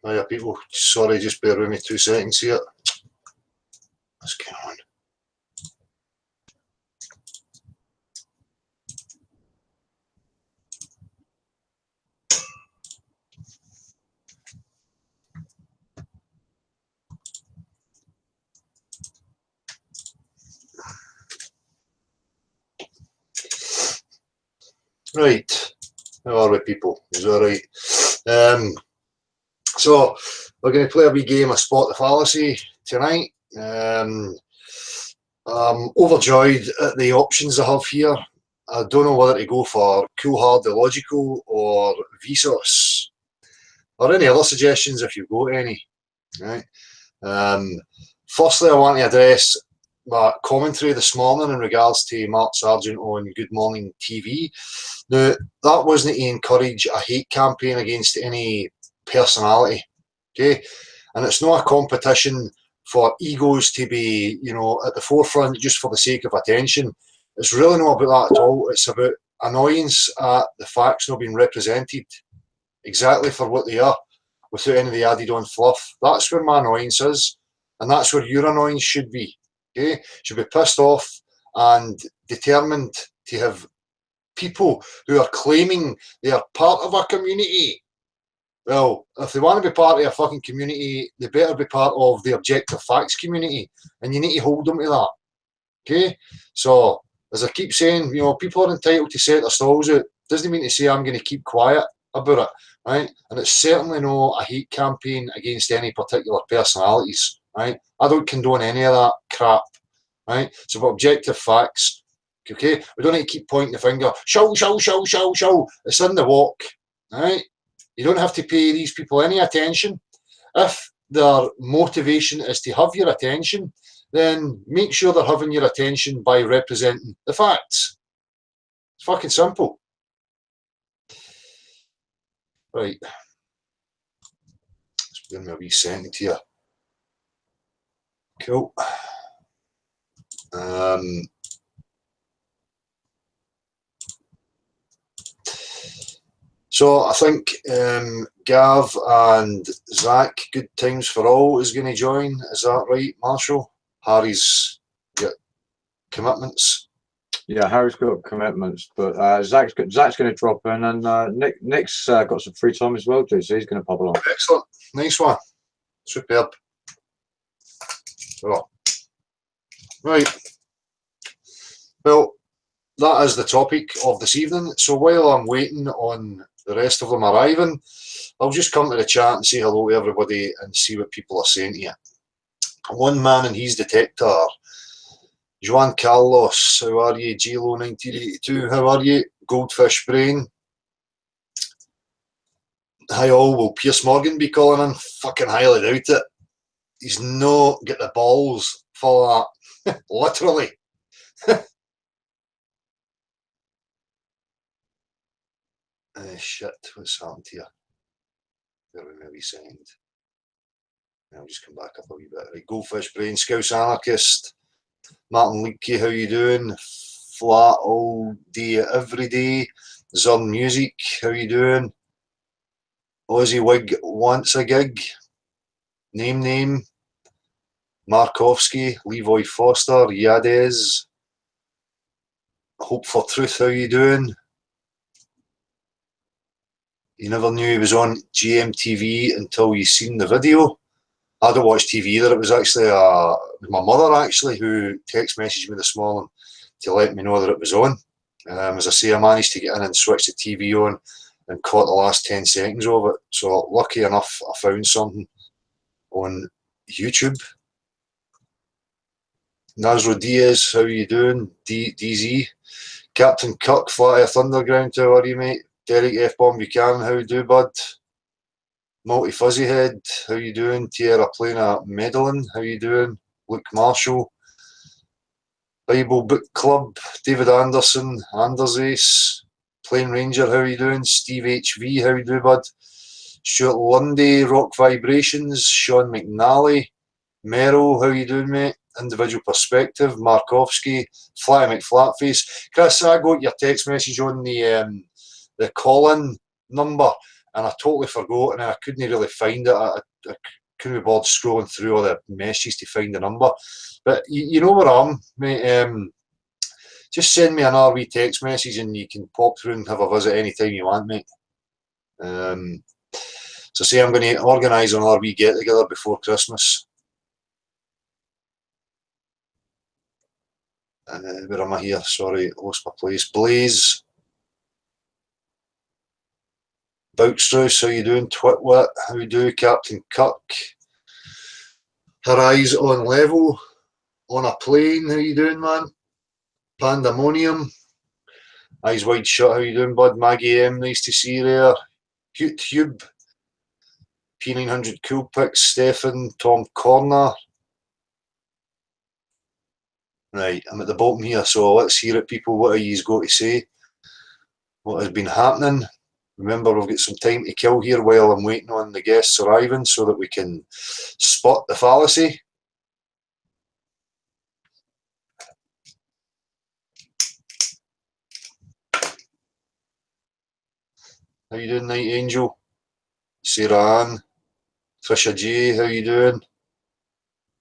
Hiya people, sorry, just bear with me 2 seconds here. What's going on? Right, how are we people? Is that right? So we're going to play a wee game of Spot the Fallacy tonight. I'm overjoyed at the options I have here. I don't know whether to go for Cool Hard Illogical or Vsauce, or any other suggestions if you've got any. Right. Firstly, I want to address my commentary this morning in regards to Mark Sargent on Good Morning TV. Now, that wasn't to encourage a hate campaign against any personality, okay? And it's not a competition for egos to be, you know, at the forefront just for the sake of attention. It's really not about that at all. It's about annoyance at the facts not being represented exactly for what they are, without any of the added on fluff. That's where my annoyance is, and that's where your annoyance should be. Okay, you should be pissed off and determined to have people who are claiming they are part of a community. Well, if they want to be part of a fucking community, they better be part of the objective facts community, and you need to hold them to that. Okay, so as I keep saying, you know, people are entitled to set their stalls out. Doesn't mean to say I'm going to keep quiet about it, right? And it's certainly not a hate campaign against any particular personalities, right? I don't condone any of that crap, right? It's about objective facts, okay? We don't need to keep pointing the finger, show. It's in the walk, right? You don't have to pay these people any attention. If their motivation is to have your attention, then make sure they're having your attention by representing the facts. It's fucking simple. Right. Let's give me a wee second here. Cool. So I think Gav and Zach, Good Times for All, is going to join. Is that right, Marshall? Harry's got commitments. Yeah, Harry's got commitments, but Zach's going to drop in, and Nick's got some free time as well, too, so he's going to pop along. Excellent, nice one, superb. Oh. Right, well, that is the topic of this evening. So while I'm waiting on the rest of them arriving, I'll just come to the chat and say hello to everybody and see what people are saying to you. One man and his detector. Juan Carlos, how are you? J-Lo 1982, how are you? Goldfish Brain. Hi all, will Piers Morgan be calling in? Fucking highly doubt it. He's not got the balls for that. Literally. Shit, what's happened here? There we maybe second. I'll just come back up a wee bit. Right, Goldfish Brain, Scouse Anarchist. Martin Leakey, how you doing? Flat all day, every day. Zern Music, how you doing? Aussie Wig wants a gig. Name. Markovsky, Leroy Foster, Yades. Hope for Truth, how you doing? You never knew he was on GMTV until you seen the video. I don't watch TV either. It was actually my mother actually who text messaged me this morning to let me know that it was on. As I say, I managed to get in and switch the TV on and caught the last 10 seconds of it. So lucky enough, I found something on YouTube. Nazro Diaz, how you doing? DZ. Captain Kirk, Flat Earth Underground, how are you, mate? Derek F-Bomb Buchanan, how you do, bud? Multi Fuzzy Head, how you doing? Tierra Plana Medellin, how you doing? Luke Marshall, Bible Book Club, David Anderson, Anders Ace, Plain Ranger, how you doing? Steve HV, how you do, bud? Stuart Lundy, Rock Vibrations, Sean McNally, Merrill, how you doing, mate? Individual Perspective, Markovsky, Fly McFlatface. Chris, I got your text message on the call-in number. and I totally forgot, and I couldn't really find it. I couldn't be bothered scrolling through all the messages to find the number. But you know where I am, mate. Just send me an wee text message and you can pop through and have a visit anytime you want, mate. So say I'm going to organise another wee get together before Christmas. Where am I here? Sorry, lost my place. Blaze. Boutstrous, how you doing? Twitwit, how you do? Captain Kirk. Her eyes on level. On a plane, how you doing, man? Pandemonium. Eyes wide shut, how you doing, bud? Maggie M, nice to see you there. YouTube. P900 Cool Picks, Stefan, Tom Corner. Right, I'm at the bottom here, so let's hear it, people. What are you got to say? What has been happening? Remember, we've got some time to kill here while I'm waiting on the guests arriving so that we can spot the fallacy. How you doing, Night Angel? Sarah Ann. Trisha J, how you doing?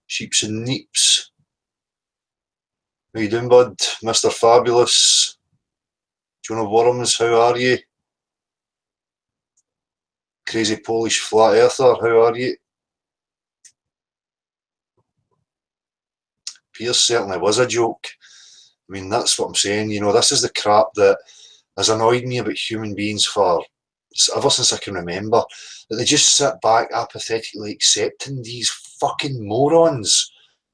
Sheeps and Neeps. How you doing, bud? Mr. Fabulous. Jonah Worms, how are you? Crazy Polish Flat Earther, how are you? Pierce certainly was a joke. I mean, that's what I'm saying. You know, this is the crap that has annoyed me about human beings for ever since I can remember. That they just sit back apathetically accepting these fucking morons.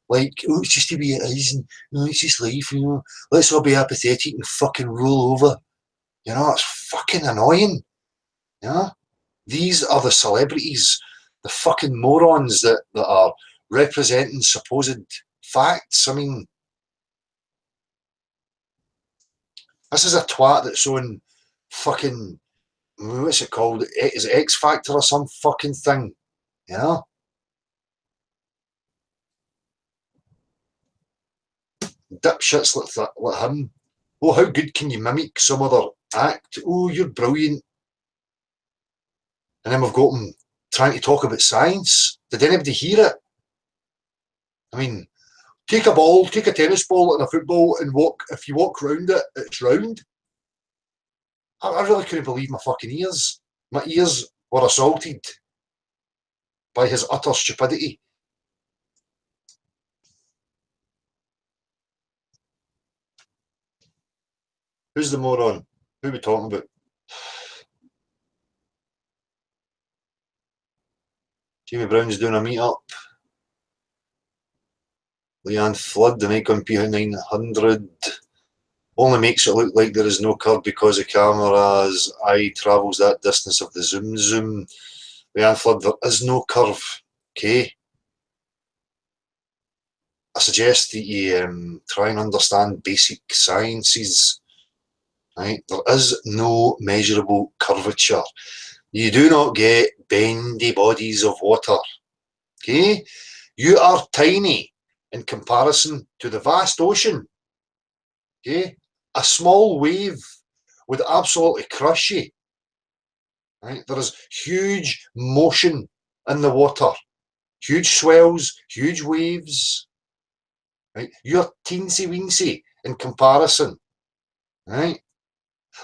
Like, oh, it's just the way it is, and oh, it's just life, you know. Let's all be apathetic and fucking roll over. You know, it's fucking annoying. You know? These are the celebrities, the fucking morons that are representing supposed facts. I mean, this is a twat that's on fucking, what's it called? Is it X Factor or some fucking thing? You know? Dipshits like him. Oh, how good can you mimic some other act? Oh, you're brilliant. And then we've got him trying to talk about science. Did anybody hear it? I mean, take a ball, take a tennis ball and a football and walk, if you walk round it, it's round. I really couldn't believe my fucking ears. My ears were assaulted by his utter stupidity. Who's the moron? Who are we talking about? Jamie Brown's doing a meet-up. Leanne Flood, the Nikon P900, only makes it look like there is no curve because the camera's eye travels that distance of the zoom. Leanne Flood, there is no curve, okay? I suggest that you try and understand basic sciences, right? There is no measurable curvature. You do not get bendy bodies of water, okay? You are tiny in comparison to the vast ocean, okay? A small wave would absolutely crush you, right? There is huge motion in the water, huge swells, huge waves, right? You're teensy weensy in comparison, right?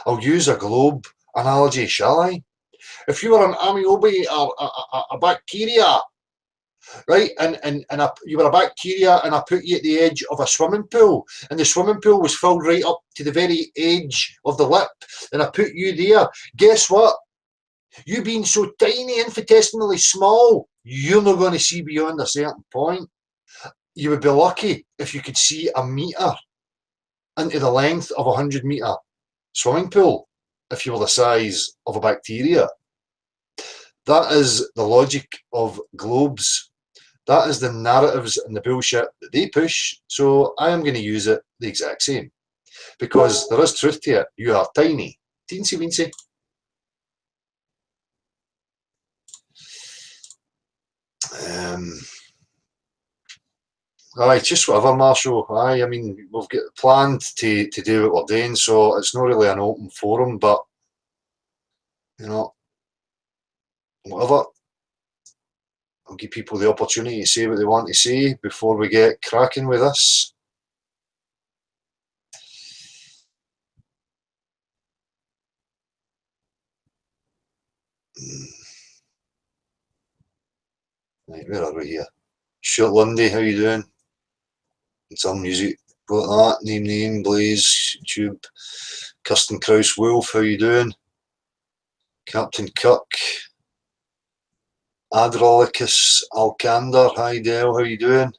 I'll use a globe analogy, shall I? If you were an amoeba or a bacteria, right, and you were a bacteria and I put you at the edge of a swimming pool and the swimming pool was filled right up to the very edge of the lip and I put you there, guess what? You being so tiny, infinitesimally small, you're not going to see beyond a certain point. You would be lucky if you could see a metre into the length of a 100-metre swimming pool if you were the size of a bacteria. That is the logic of globes. That is the narratives and the bullshit that they push. So I am going to use it the exact same. Because there is truth to it. You are tiny. Teensy weensy. Aye, just whatever, Marshall. Aye, I mean, we've got planned to do what we're doing, so it's not really an open forum, but, you know, whatever. I'll give people the opportunity to say what they want to say before we get cracking with this. Right, where are we here? Stuart Lundy, how you doing? Some music, got that. Name, Blaze, YouTube. Kirsten Krause Wolf, how you doing? Captain Kirk. Adrolicus Alcander, hi Del, how you doing?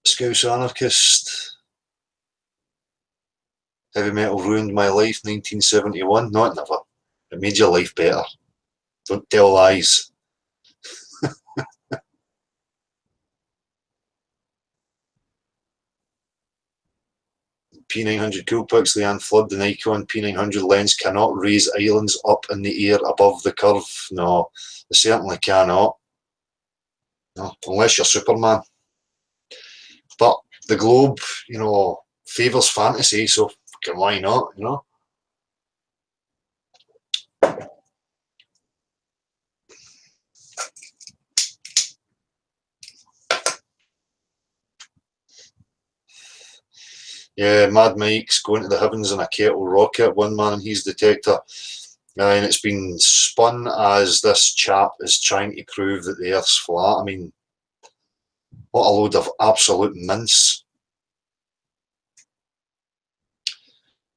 Scouse Anarchist. Heavy metal ruined my life, 1971. No, it never. It made your life better. Don't tell lies. P900 Coolpix, Leanne Flood, the Nikon P900 lens cannot raise islands up in the air above the curve. No, they certainly cannot. No, unless you're Superman. But the globe, you know, favours fantasy, so why not, you know? Yeah, Mad Mike's going to the heavens in a kettle rocket, one man and his detector. And it's been spun as this chap is trying to prove that the Earth's flat. I mean, what a load of absolute mince.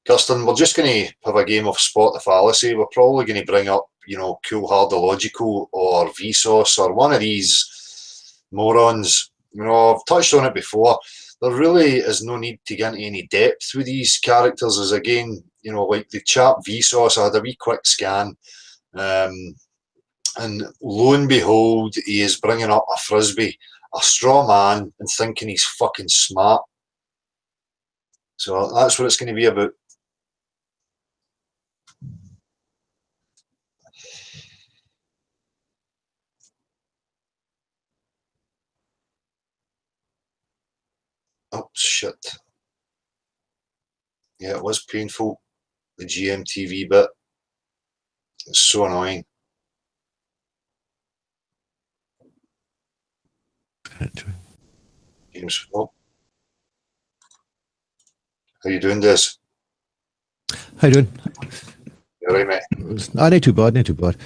Kirsten, we're just going to have a game of spot the fallacy. We're probably going to bring up, you know, Cool Hard Illogical or Vsauce or one of these morons. You know, I've touched on it before. There really is no need to get into any depth with these characters. As again, you know, like the chap Vsauce, I had a wee quick scan. And lo and behold, he is bringing up a frisbee, a straw man, and thinking he's fucking smart. So that's what it's going to be about. Oh, shit. Yeah, it was painful. The GMTV bit. It's so annoying. James, oh. How you doing, Des? How you doing? You all right, mate? Not too bad, not too bad.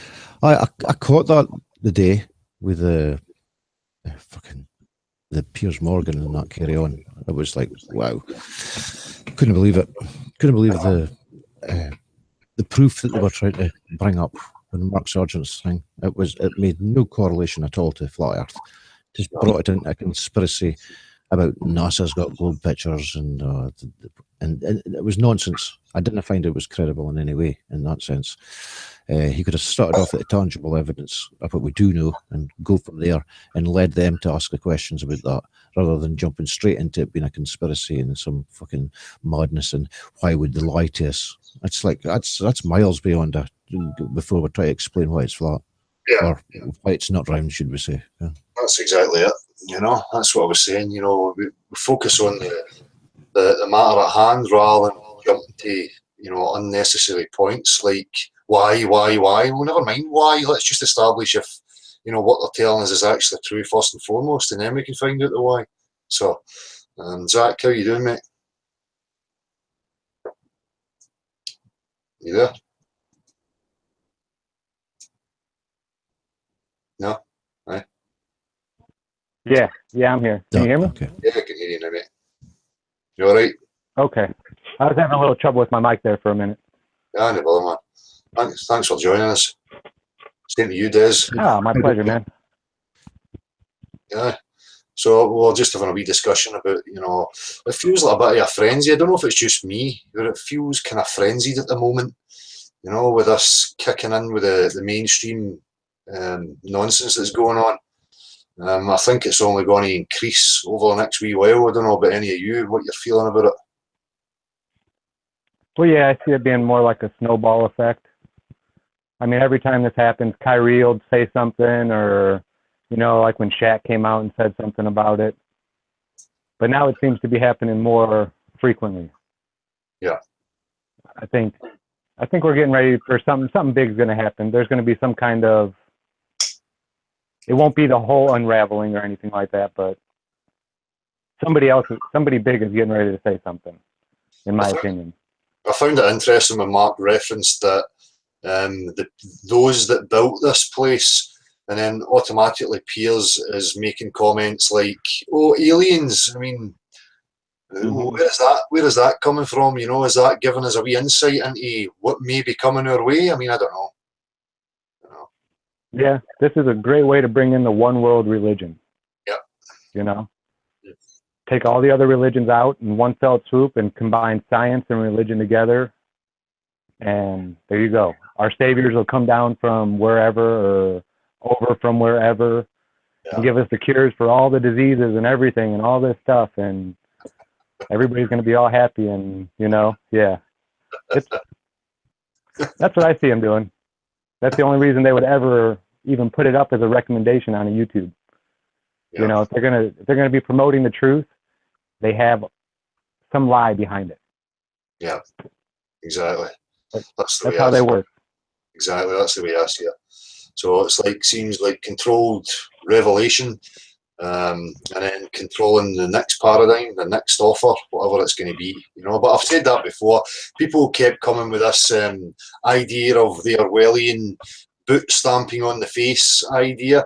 I caught that the day with the fucking the Piers Morgan and that carry on. I was like, wow, couldn't believe it. Couldn't believe the proof that they were trying to bring up when Mark Sargent's thing. It made no correlation at all to flat Earth. Just brought it into a conspiracy about NASA's got globe pictures and it was nonsense. I didn't find it was credible in any way in that sense. He could have started off at the tangible evidence of what we do know and go from there and led them to ask the questions about that rather than jumping straight into it being a conspiracy and some fucking madness and why would they lie to us? It's like that's miles beyond that before we try to explain why it's flat. Yeah. Or why it's not round, should we say. Yeah. That's exactly it. You know, that's what I was saying. You know, we focus on the matter at hand rather than jumping to, you know, unnecessary points like why. Well, never mind why. Let's just establish if, you know, what they're telling us is actually true first and foremost, and then we can find out the why. So, Zach, how you doing, mate? You there? No? Right. Yeah, I'm here. Can you hear me? Okay. Yeah, I can hear you now, mate. You all right? Okay. I was having a little trouble with my mic there for a minute. Yeah, no bother, man. Thanks for joining us. Same to you, Des. Oh, my pleasure, man. Yeah. So we're just having a wee discussion about, you know, it feels like a bit of a frenzy. I don't know if it's just me, but it feels kind of frenzied at the moment, you know, with us kicking in with the mainstream nonsense that's going on. I think it's only going to increase over the next wee while. I don't know about any of you, what you're feeling about it. Well, yeah, I see it being more like a snowball effect. I mean, every time this happens, Kyrie will say something, or, you know, like when Shaq came out and said something about it. But now it seems to be happening more frequently. Yeah. I think I think we're getting ready for something big's going to happen. There's going to be some kind of, it won't be the whole unraveling or anything like that, but somebody big is getting ready to say something, in my opinion. I found it interesting when Mark referenced that those that built this place, and then automatically Piers is making comments like, "Oh, aliens." I mean, where is that coming from? You know, is that giving us a wee insight into what may be coming our way? I mean, I don't know. Yeah, this is a great way to bring in the one world religion. Yeah. You know, take all the other religions out in one fell swoop and combine science and religion together. And there you go. Our saviors will come down from wherever or over from wherever and give us the cures for all the diseases and everything and all this stuff. And everybody's going to be all happy. And, you know, that's what I see them doing. That's the only reason they would ever even put it up as a recommendation on a YouTube. You know, if they're gonna be promoting the truth, they have some lie behind it. Yeah, exactly. That's how they work. Exactly, that's the way I see it. So it's like, seems like controlled revelation, and then controlling the next paradigm, the next offer, whatever it's going to be. You know, but I've said that before. People kept coming with this idea of the Orwellian boot stamping on the face idea.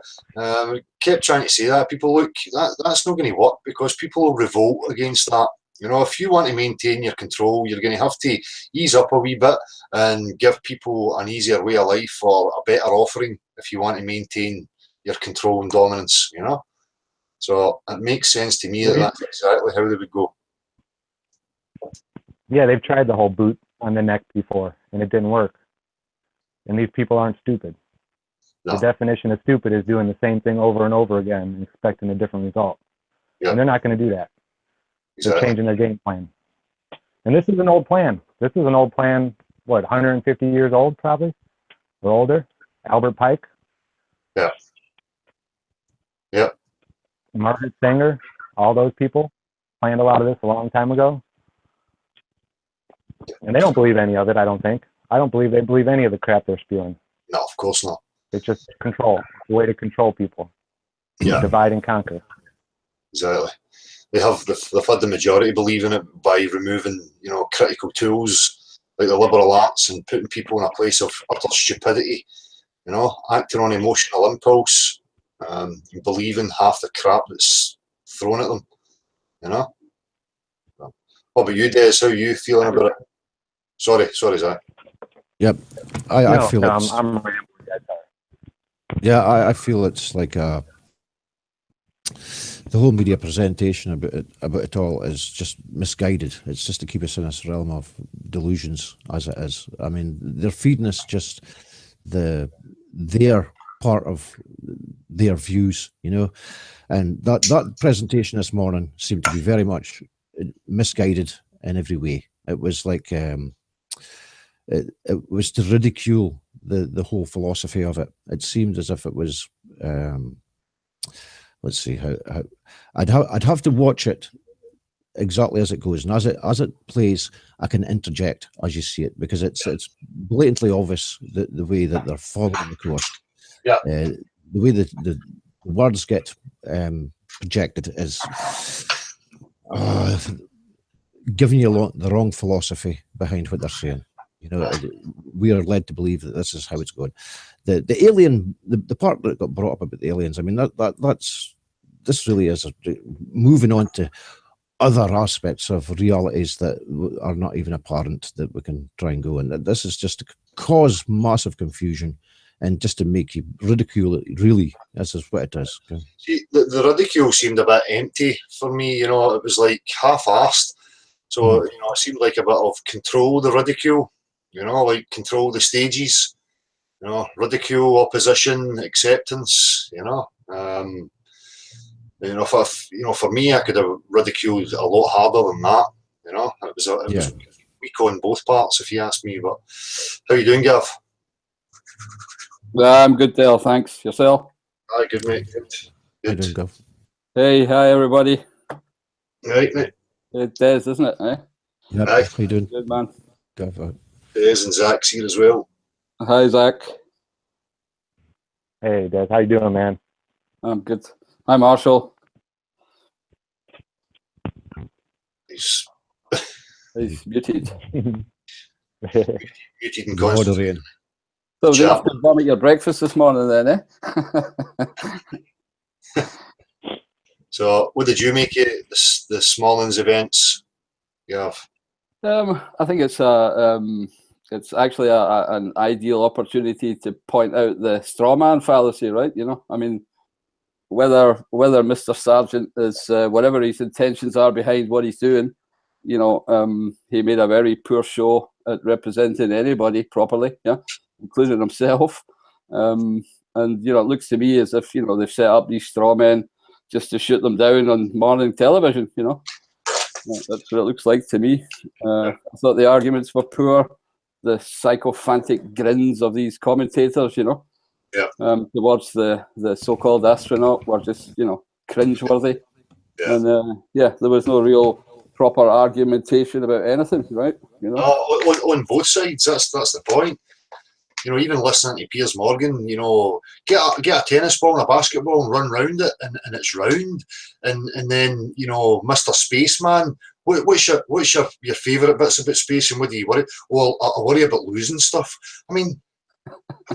Kept trying to say that. People, look, that's not going to work, because people will revolt against that. You know, if you want to maintain your control, you're going to have to ease up a wee bit and give people an easier way of life or a better offering if you want to maintain your control and dominance, you know. So it makes sense to me that that's exactly how they would go. Yeah, they've tried the whole boot on the neck before, and it didn't work. And these people aren't stupid. No. The definition of stupid is doing the same thing over and over again and expecting a different result. Yep. And they're not going to do that. Exactly. They're changing their game plan. And this is an old plan. This is an old plan, what, 150 years old probably? Or older? Albert Pike? Yeah. Yep. Margaret Sanger, all those people planned a lot of this a long time ago. And they don't believe any of it, I don't think. I don't believe they believe any of the crap they're spewing. No, of course not. It's just control, a way to control people. Yeah. Divide and conquer. Exactly. They've had the majority believe in it by removing, you know, critical tools like the liberal arts and putting people in a place of utter stupidity, you know, acting on emotional impulse, and believing half the crap that's thrown at them, you know. What about you, Des? How are you feeling about it? Sorry, Zach. Yep, I feel it's. I'm Yeah, I feel it's like the whole media presentation about it all is just misguided. It's just to keep us in this realm of delusions, as it is. I mean, they're feeding us just their part of their views, you know. And that presentation this morning seemed to be very much misguided in every way. It was like it was to ridicule the whole philosophy of it. It seemed as if it was let's see how I'd have to watch it exactly as it goes, and as it plays, I can interject as you see it, because it's blatantly obvious the way that they're following the course. Yeah. The way the words get projected is giving you the wrong philosophy behind what they're saying. You know, we are led to believe that this is how it's going. The alien, the part that got brought up about the aliens, I mean, this really is moving on to other aspects of realities that are not even apparent that we can try and go. And this is just to cause massive confusion and just to make you ridicule it, really. This is what it is. Okay? See, the ridicule seemed a bit empty for me, you know, it was like half-assed. So, you know, it seemed like a bit of control the ridicule, you know, like control the stages, you know, ridicule, opposition, acceptance, you know. You know, for me, I could have ridiculed a lot harder than that, you know. It was weak on both parts, if you ask me. But how you doing, Gav? I'm good, Dale. Thanks. Yourself? Aye, good, mate. Good. How you doing, Gav? Hey, hi, everybody. Right, mate. It is, isn't it? Eh? Yep. Aye. How you doing? Good, man. Gav? Des and Zach's here as well. Hi, Zach. Hey, Des, how you doing, man? I'm good. Hi, Marshall. He's He's muted. muted and constant. Moderating. So was Chat. enough to vomit your breakfast this morning then, eh? So, what did you make it? The Smalllands events? Yeah. I think it's actually an ideal opportunity to point out the straw man fallacy, right? You know, I mean, whether Mr. Sargent is whatever his intentions are behind what he's doing, you know, he made a very poor show at representing anybody properly, yeah, including himself. And you know, it looks to me as if, you know, they've set up these straw men just to shoot them down on morning television. You know, that's what it looks like to me. I thought the arguments were poor. The sycophantic grins of these commentators, you know, towards the so-called astronaut were just, you know, cringeworthy. Yeah. And yeah, there was no real proper argumentation about anything, right? You know, On both sides, that's the point. You know, even listening to Piers Morgan, you know, get a tennis ball and a basketball and run round it, and it's round, and then, you know, Mr. Spaceman, what's your favourite bits about space, and what do you worry? Well, I worry about losing stuff. I mean,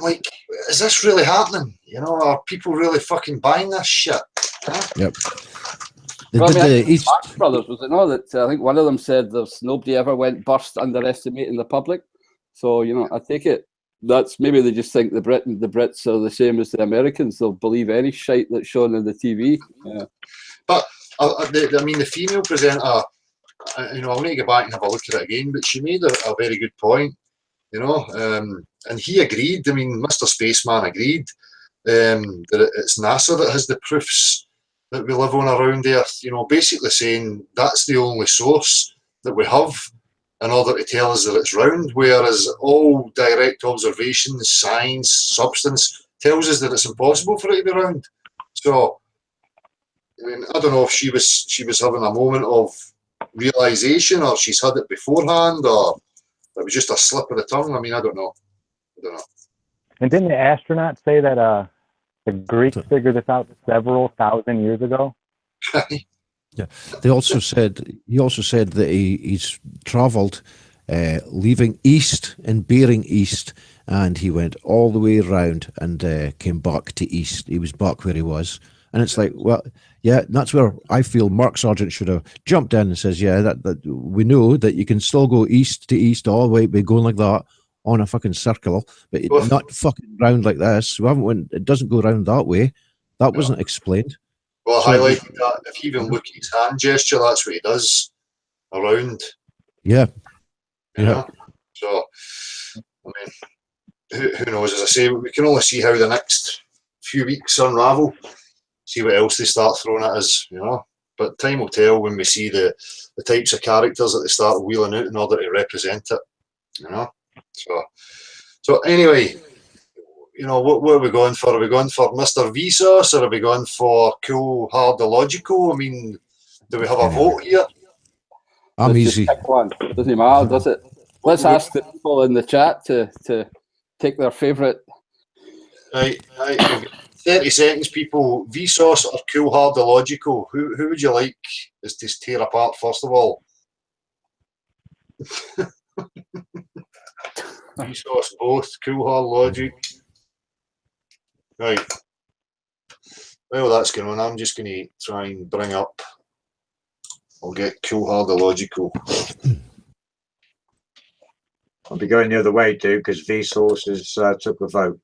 like, is this really happening? You know, are people really fucking buying this shit? Huh? Yep. well, I mean, the Marx Brothers, was it not that I think one of them said there's nobody ever went burst underestimating the public. So, you know, I take it that's maybe they just think the Brits are the same as the Americans. They'll believe any shite that's shown on the TV. Yeah. But I mean, the female presenter, you know, I'll need to go back and have a look at it again, but she made a very good point, you know, and he agreed. I mean, Mr. Spaceman agreed that it's NASA that has the proofs that we live on around Earth, you know, basically saying that's the only source that we have in order to tell us that it's round, whereas all direct observations, science, substance tells us that it's impossible for it to be round. So, I mean, I don't know if she was having a moment of realization, or she's had it beforehand, or it was just a slip of the tongue. I mean, I don't know. And didn't the astronaut say that the Greeks figured this out several thousand years ago? Yeah, he also said that he's travelled, leaving east and bearing east, and he went all the way around and came back to east. He was back where he was, and it's like, well, yeah, that's where I feel Mark Sargent should have jumped in and says, yeah, that we know that you can still go east to east all the way, by going like that on a fucking circle, but not fucking round like this. We haven't went. It doesn't go round that way. That wasn't explained. Well, I highlighted that. If you even look at his hand gesture, that's what he does around. Yeah. You know? So, I mean, who knows? As I say, we can only see how the next few weeks unravel, see what else they start throwing at us, you know. But time will tell when we see the types of characters that they start wheeling out in order to represent it, you know. So anyway, you know, what are we going for? Are we going for Mr. Vsauce, or are we going for Cool Hard Illogical? I mean, do we have a vote here? I'm easy. Pick one. Doesn't matter, does it? Let's ask the people in the chat to take their favourite. Right. 30 seconds, people. Vsauce or Cool Hard Illogical? Who would you like us to tear apart first of all? Vsauce both. Cool Hard Logic. Right. Well, that's going on. I'm just going to try and bring up. I'll get Cool Hard Illogical. I'll be going the other way, too, because Vsauce has took a vote.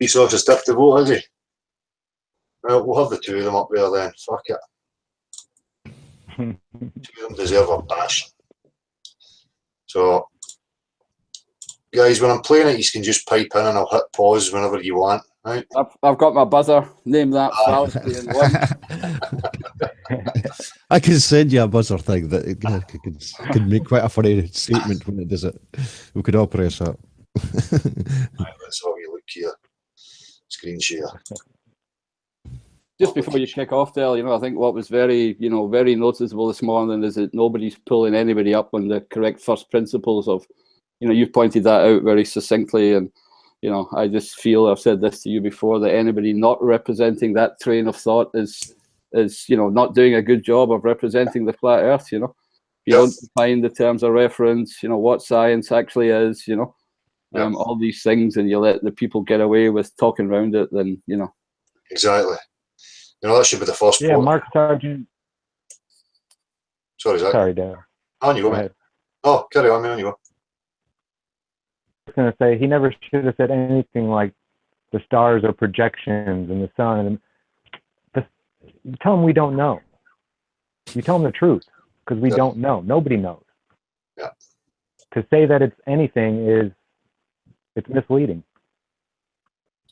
Vsauce has tipped the vote, has he? Well, we'll have the two of them up there then. Fuck it. Two of them deserve a bash. So, guys, when I'm playing it, you can just pipe in and I'll hit pause whenever you want. Right? I've got my buzzer. Name that fallacy in one. I can send you a buzzer thing that can make quite a funny statement when it does it. We could all press that. Right, let's have a look here. Screen share. Just before you kick off, Dale, I think what was very, very noticeable this morning is that nobody's pulling anybody up on the correct first principles of, you've pointed that out very succinctly, and I just feel, I've said this to you before, that anybody not representing that train of thought is not doing a good job of representing the flat Earth. You don't define the terms of reference, what science actually is, all these things, and you let the people get away with talking around it, then Exactly. That should be the first Yeah, point. Mark Sargent. Sorry, Zach. Sorry, Dale. On you go, mate. Oh, carry on, man. On you go. I was going to say, he never should have said anything like the stars are projections and the sun. You tell him we don't know. You tell him the truth, because we don't know. Nobody knows. Yeah. To say that it's anything it's misleading.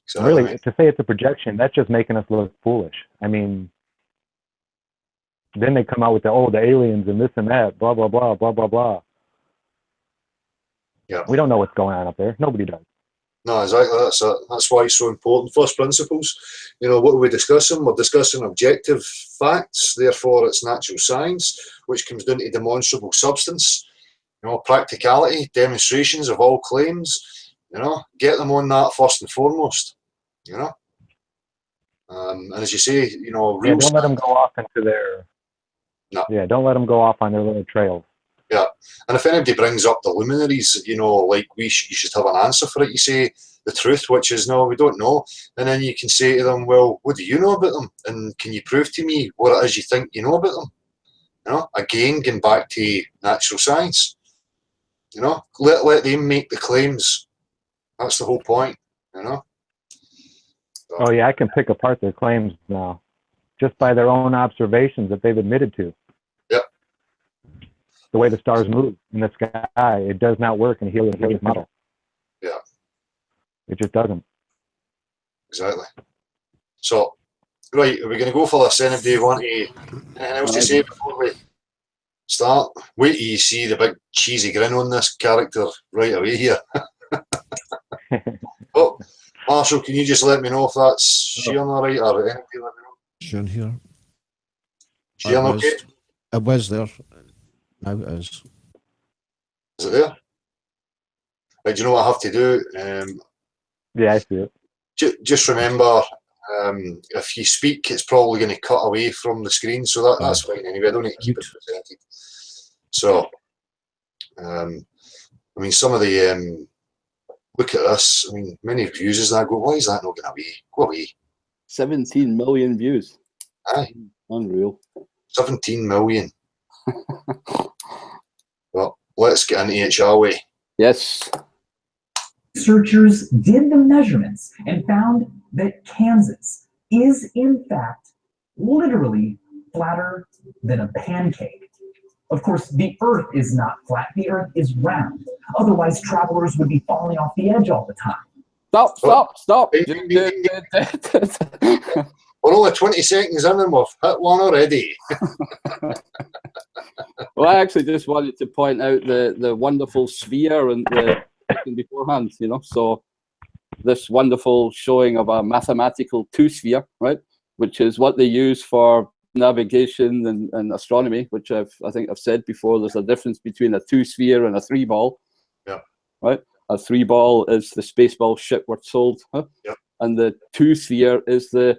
Exactly, really, mate. to say it's a projection, that's just making us look foolish. I mean, then they come out with the aliens and this and that, blah, blah, blah, blah, blah, blah. Yeah. We don't know what's going on up there. Nobody does. No, exactly. That's why it's so important. First principles. What are we discussing? We're discussing objective facts. Therefore, it's natural science, which comes down to demonstrable substance. Practicality, demonstrations of all claims. Get them on that first and foremost. And as you say, real. Yeah, don't let them go off into their. No. Yeah, don't let them go off on their little trails. Yeah, and if anybody brings up the luminaries, like you should have an answer for it. You say the truth, which is no, we don't know, and then you can say to them, well, what do you know about them, and can you prove to me what it is you think you know about them? Again, going back to natural science. Let them make the claims. That's the whole point. So. Oh yeah, I can pick apart their claims now, just by their own observations that they've admitted to. Yep. The way the stars move in the sky, it does not work in a helium model. Yeah. It just doesn't. Exactly. So, right, are we going to go for this? Anybody want anything else to say before we start? Wait till you see the big cheesy grin on this character right away here. Oh, Marshall, can you just let me know if that's sharing all right, or anybody let me know? Sharing here. Sharing okay? It was there. Now it is. Is it there? Right, do you know what I have to do? Yeah, I see it. Just remember, if you speak, it's probably going to cut away from the screen, so that's fine anyway. I don't need to keep it presented. So, some of the look at this. Many views is that. Go, why is that not going away? Go away. 17 million views. Aye. Unreal. 17 million. Well, let's get into it, shall we? Yes. Researchers did the measurements and found that Kansas is, in fact, literally flatter than a pancake. Of course, the Earth is not flat. The Earth is round. Otherwise, travelers would be falling off the edge all the time. Stop. We're only 20 seconds in and we've hit one already. Well, I actually just wanted to point out the wonderful sphere and the beforehand, so this wonderful showing of a mathematical two-sphere, right, which is what they use for navigation and astronomy, which I think I've said before. There's a difference between a two-sphere and a three-ball. Yeah. Right? A three-ball is the Spaceball ship we're told, huh? Yeah. And the two-sphere is the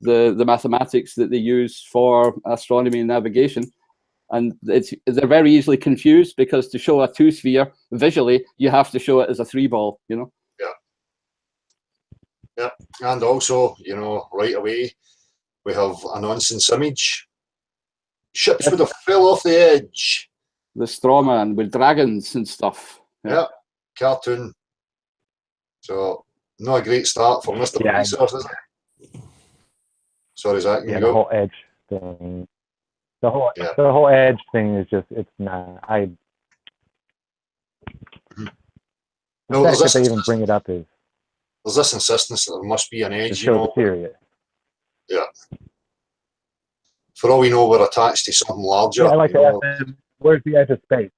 mathematics that they use for astronomy and navigation. And they're very easily confused, because to show a two-sphere visually, you have to show it as a three-ball, Yeah. Yeah. And also, right away, we have a nonsense image. Ships would have fell off the edge. The straw man with dragons and stuff. Yeah. Cartoon. So, not a great start for Mr. Resource, is it? Sorry, Zach. Yeah, the whole edge thing. The whole edge thing is just, it's not. The fact that they even bring it up is. There's this insistence that there must be an edge, serious. Yeah. For all we know, we're attached to something larger. Yeah, I like to ask them, where's the edge of space?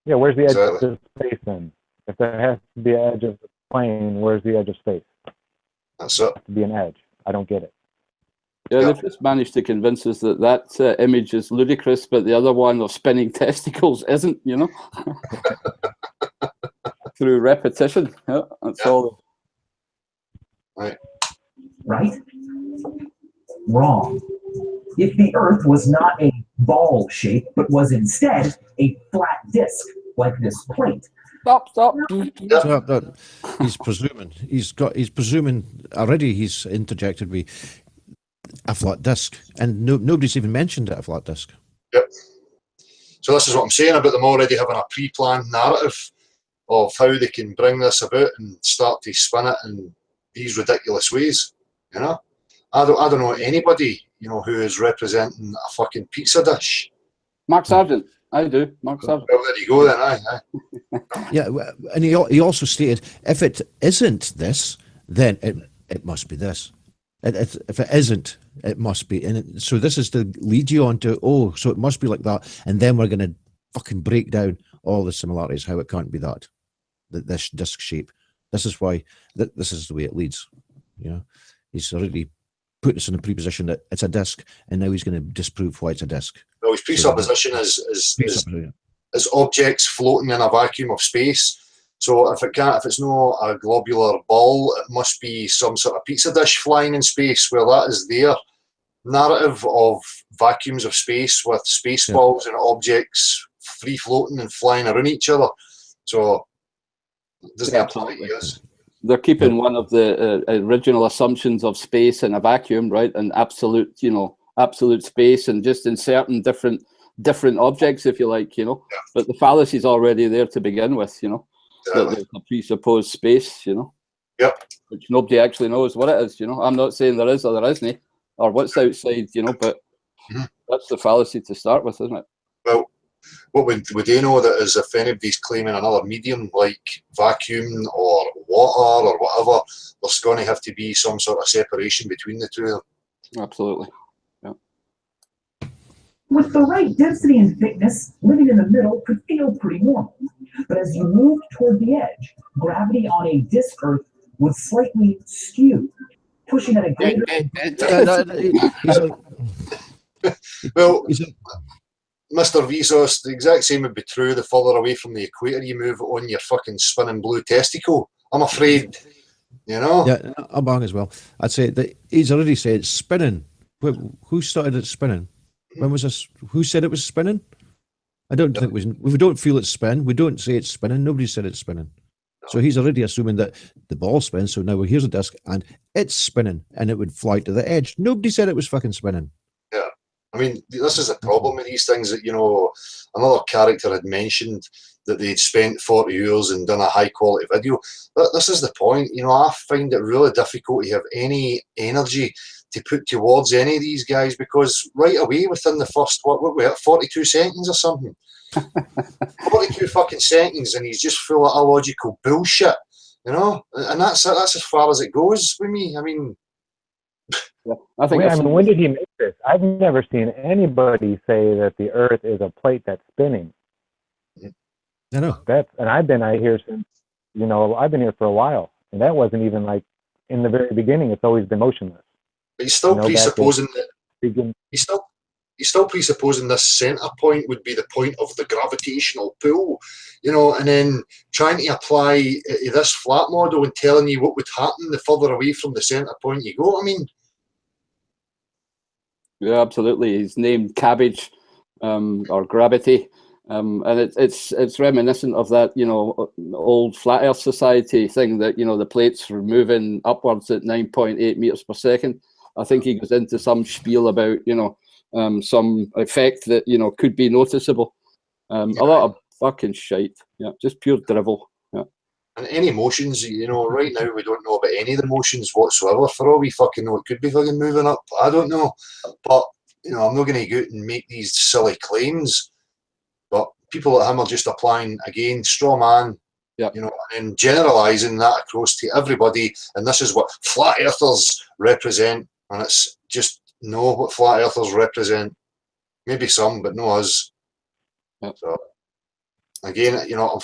Yeah, where's the edge of space then? If there has to be an edge of the plane, where's the edge of space? That's it. To be an edge. I don't get it. Yeah, Yeah. they've just managed to convince us that that image is ludicrous, but the other one of spinning testicles isn't, you know? Through repetition. Yeah, that's Yeah. all. Right. Right? Wrong. If the Earth was not a ball shape, but was instead a flat disc, like this plate. Stop. Yeah. So he's presuming he's presuming already. He's interjected with a flat disc, and nobody's even mentioned it, a flat disc. Yep. So this is what I'm saying about them already having a pre-planned narrative of how they can bring this about and start to spin it in these ridiculous ways. You know, I don't know anybody, you know, who is representing a fucking pizza dish. Mark Sargent. I do. Mark Sargent. Well, there you go then. Aye. Yeah, and he also stated if it isn't this, then it must be this. If it isn't, it must be. And so this is to lead you on to, oh, so it must be like that. And then we're going to fucking break down all the similarities, how it can't be that, this disc shape. This is why, this is the way it leads. You know, he's already put us in a preposition that it's a disc, and now he's going to disprove why it's a disc. Well, his presupposition is objects floating in a vacuum of space. So if it's not a globular ball, it must be some sort of pizza dish flying in space. Well, that is their narrative of vacuums of space with space balls and objects free floating and flying around each other. So doesn't apply to us. They're keeping one of the original assumptions of space in a vacuum, right? And absolute, you know, absolute space, and just inserting different objects, if you like, you know. Yeah. But the fallacy is already there to begin with, you know. That there's a presupposed space, you know. Yep. Which nobody actually knows what it is, you know. I'm not saying there is or there isn't, or what's outside, you know, but that's the fallacy to start with, isn't it? Well, what would they know that is if anybody's claiming another medium like vacuum or water or whatever, there's going to have to be some sort of separation between the two of them. Absolutely. Yeah. With the right density and thickness, living in the middle could feel pretty normal. But as you moved toward the edge, gravity on a disk Earth would slightly skew, pushing at a greater... Well, Mr. Vsauce, the exact same would be true the further away from the equator you move on your fucking spinning blue testicle. I'm afraid, you know? Yeah, I'm wrong as well. I'd say that he's already said spinning. Who started it spinning? When was this? Who said it was spinning? I don't think we don't feel it's spin. We don't say it's spinning. Nobody said it's spinning. No. So he's already assuming that the ball spins. So now here's a disc and it's spinning and it would fly to the edge. Nobody said it was fucking spinning. Yeah. I mean, this is a problem with these things that, you know, another character had mentioned that they'd spent 40 years and done a high quality video. But this is the point. You know, I find it really difficult to have any energy to put towards any of these guys because right away within the first, what we at 42 seconds or something. 42 fucking seconds and he's just full of illogical bullshit, you know? And that's as far as it goes with me. I mean... I mean, when did he make this? I've never seen anybody say that the Earth is a plate that's spinning. I know. And I've been out here since, you know, I've been here for a while. And that wasn't even like in the very beginning. It's always been motionless. But he's still presupposing that he's still presupposing this centre point would be the point of the gravitational pull, you know, and then trying to apply this flat model and telling you what would happen the further away from the centre point you go. I mean, yeah, absolutely. He's named cabbage or gravity. And it's reminiscent of that, you know, old flat Earth society thing that, you know, the plates were moving upwards at 9.8 meters per second. I think he goes into some spiel about, you know, some effect that, you know, could be noticeable. A lot of fucking shite. Yeah, just pure drivel. Yeah. And any motions, you know, right now we don't know about any of the motions whatsoever. For all we fucking know, it could be fucking moving up. I don't know. But, you know, I'm not going to go out and make these silly claims. But people like him are just applying, again, straw man, you know, and generalising that across to everybody. And this is what flat earthers represent. And it's just know what flat earthers represent. Maybe some, but no us. Yep. So, again, you know, I'm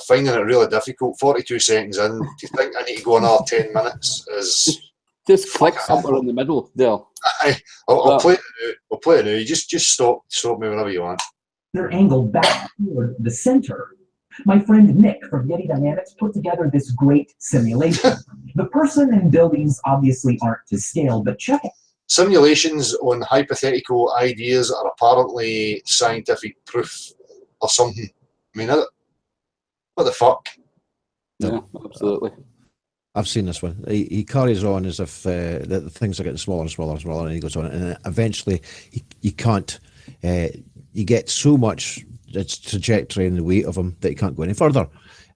finding it really difficult. 42 seconds in, to think I need to go another 10 minutes is Just click somewhere in the middle there. I'll play it now. I'll play it now. You just stop me whenever you want. They're angled back toward the center. My friend Nick from Yeti Dynamics put together this great simulation. The person and buildings obviously aren't to scale, but check it. Simulations on hypothetical ideas are apparently scientific proof or something. I mean, what the fuck? Yeah, absolutely. I've seen this one. He carries on as if the things are getting smaller and smaller and smaller, and he goes on, and eventually he can't. You get so much its trajectory and the weight of him that he can't go any further.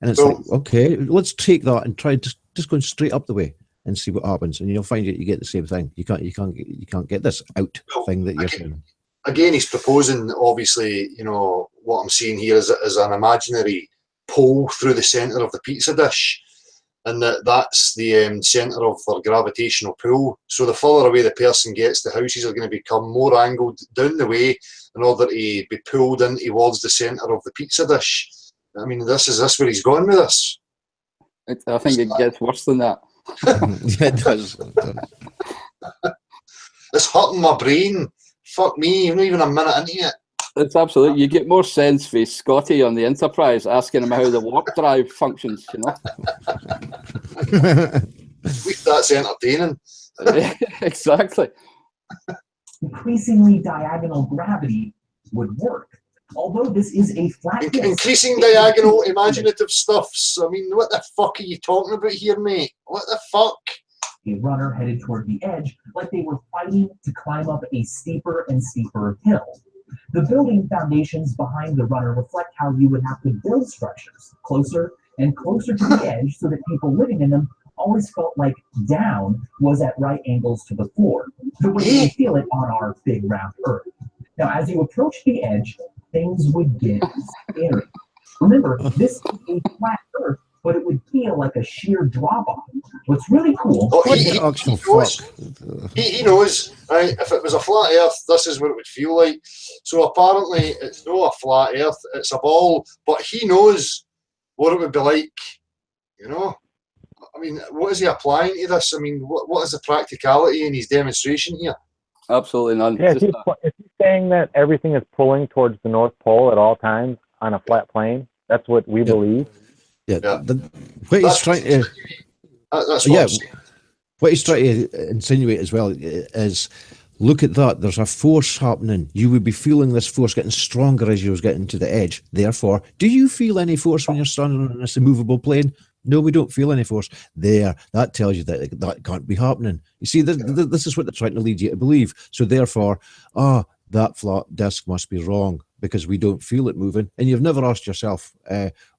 And it's like, okay, let's take that and try just going straight up the way and see what happens, and you'll find you get the same thing. You can't get this out thing that you're saying. Again, he's proposing, obviously, what I'm seeing here is an imaginary pole through the centre of the pizza dish, and that's the centre of their gravitational pull. So the further away the person gets, the houses are going to become more angled down the way in order to be pulled in towards the centre of the pizza dish. I mean, is this where he's going with this? I think it gets worse than that. Yeah, it does. It's hurting my brain. Fuck me, you're not even a minute into it. It's absolutely. You get more sense for Scotty on the Enterprise asking him how the warp drive functions, At least that's entertaining. Exactly. Increasingly diagonal gravity would work. Although this is a flat disk. Increasing diagonal imaginative stuffs. I mean, what the fuck are you talking about here, mate? What the fuck? A runner headed toward the edge like they were fighting to climb up a steeper and steeper hill. The building foundations behind the runner reflect how you would have to build structures closer and closer to the edge so that people living in them always felt like down was at right angles to the floor, the way we feel it on our big round Earth. Now, as you approach the edge, things would get scary. Remember, this is a flat Earth, but it would feel like a sheer drop-off. What's really cool... He knows, right? If it was a flat Earth, this is what it would feel like. So apparently, it's not a flat Earth, it's a ball, but he knows what it would be like, I mean, what is he applying to this? I mean, what is the practicality in his demonstration here? Absolutely none. Yeah, if he's saying that everything is pulling towards the North Pole at all times on a flat plane, that's what we believe. Yeah. What he's trying to... What he's trying to insinuate as well is, look at that, there's a force happening. You would be feeling this force getting stronger as you was getting to the edge. Therefore, do you feel any force when you're standing on this immovable plane? No, we don't feel any force. That tells you that can't be happening. You see, this is what they're trying to lead you to believe. So therefore, that flat disc must be wrong because we don't feel it moving. And you've never asked yourself,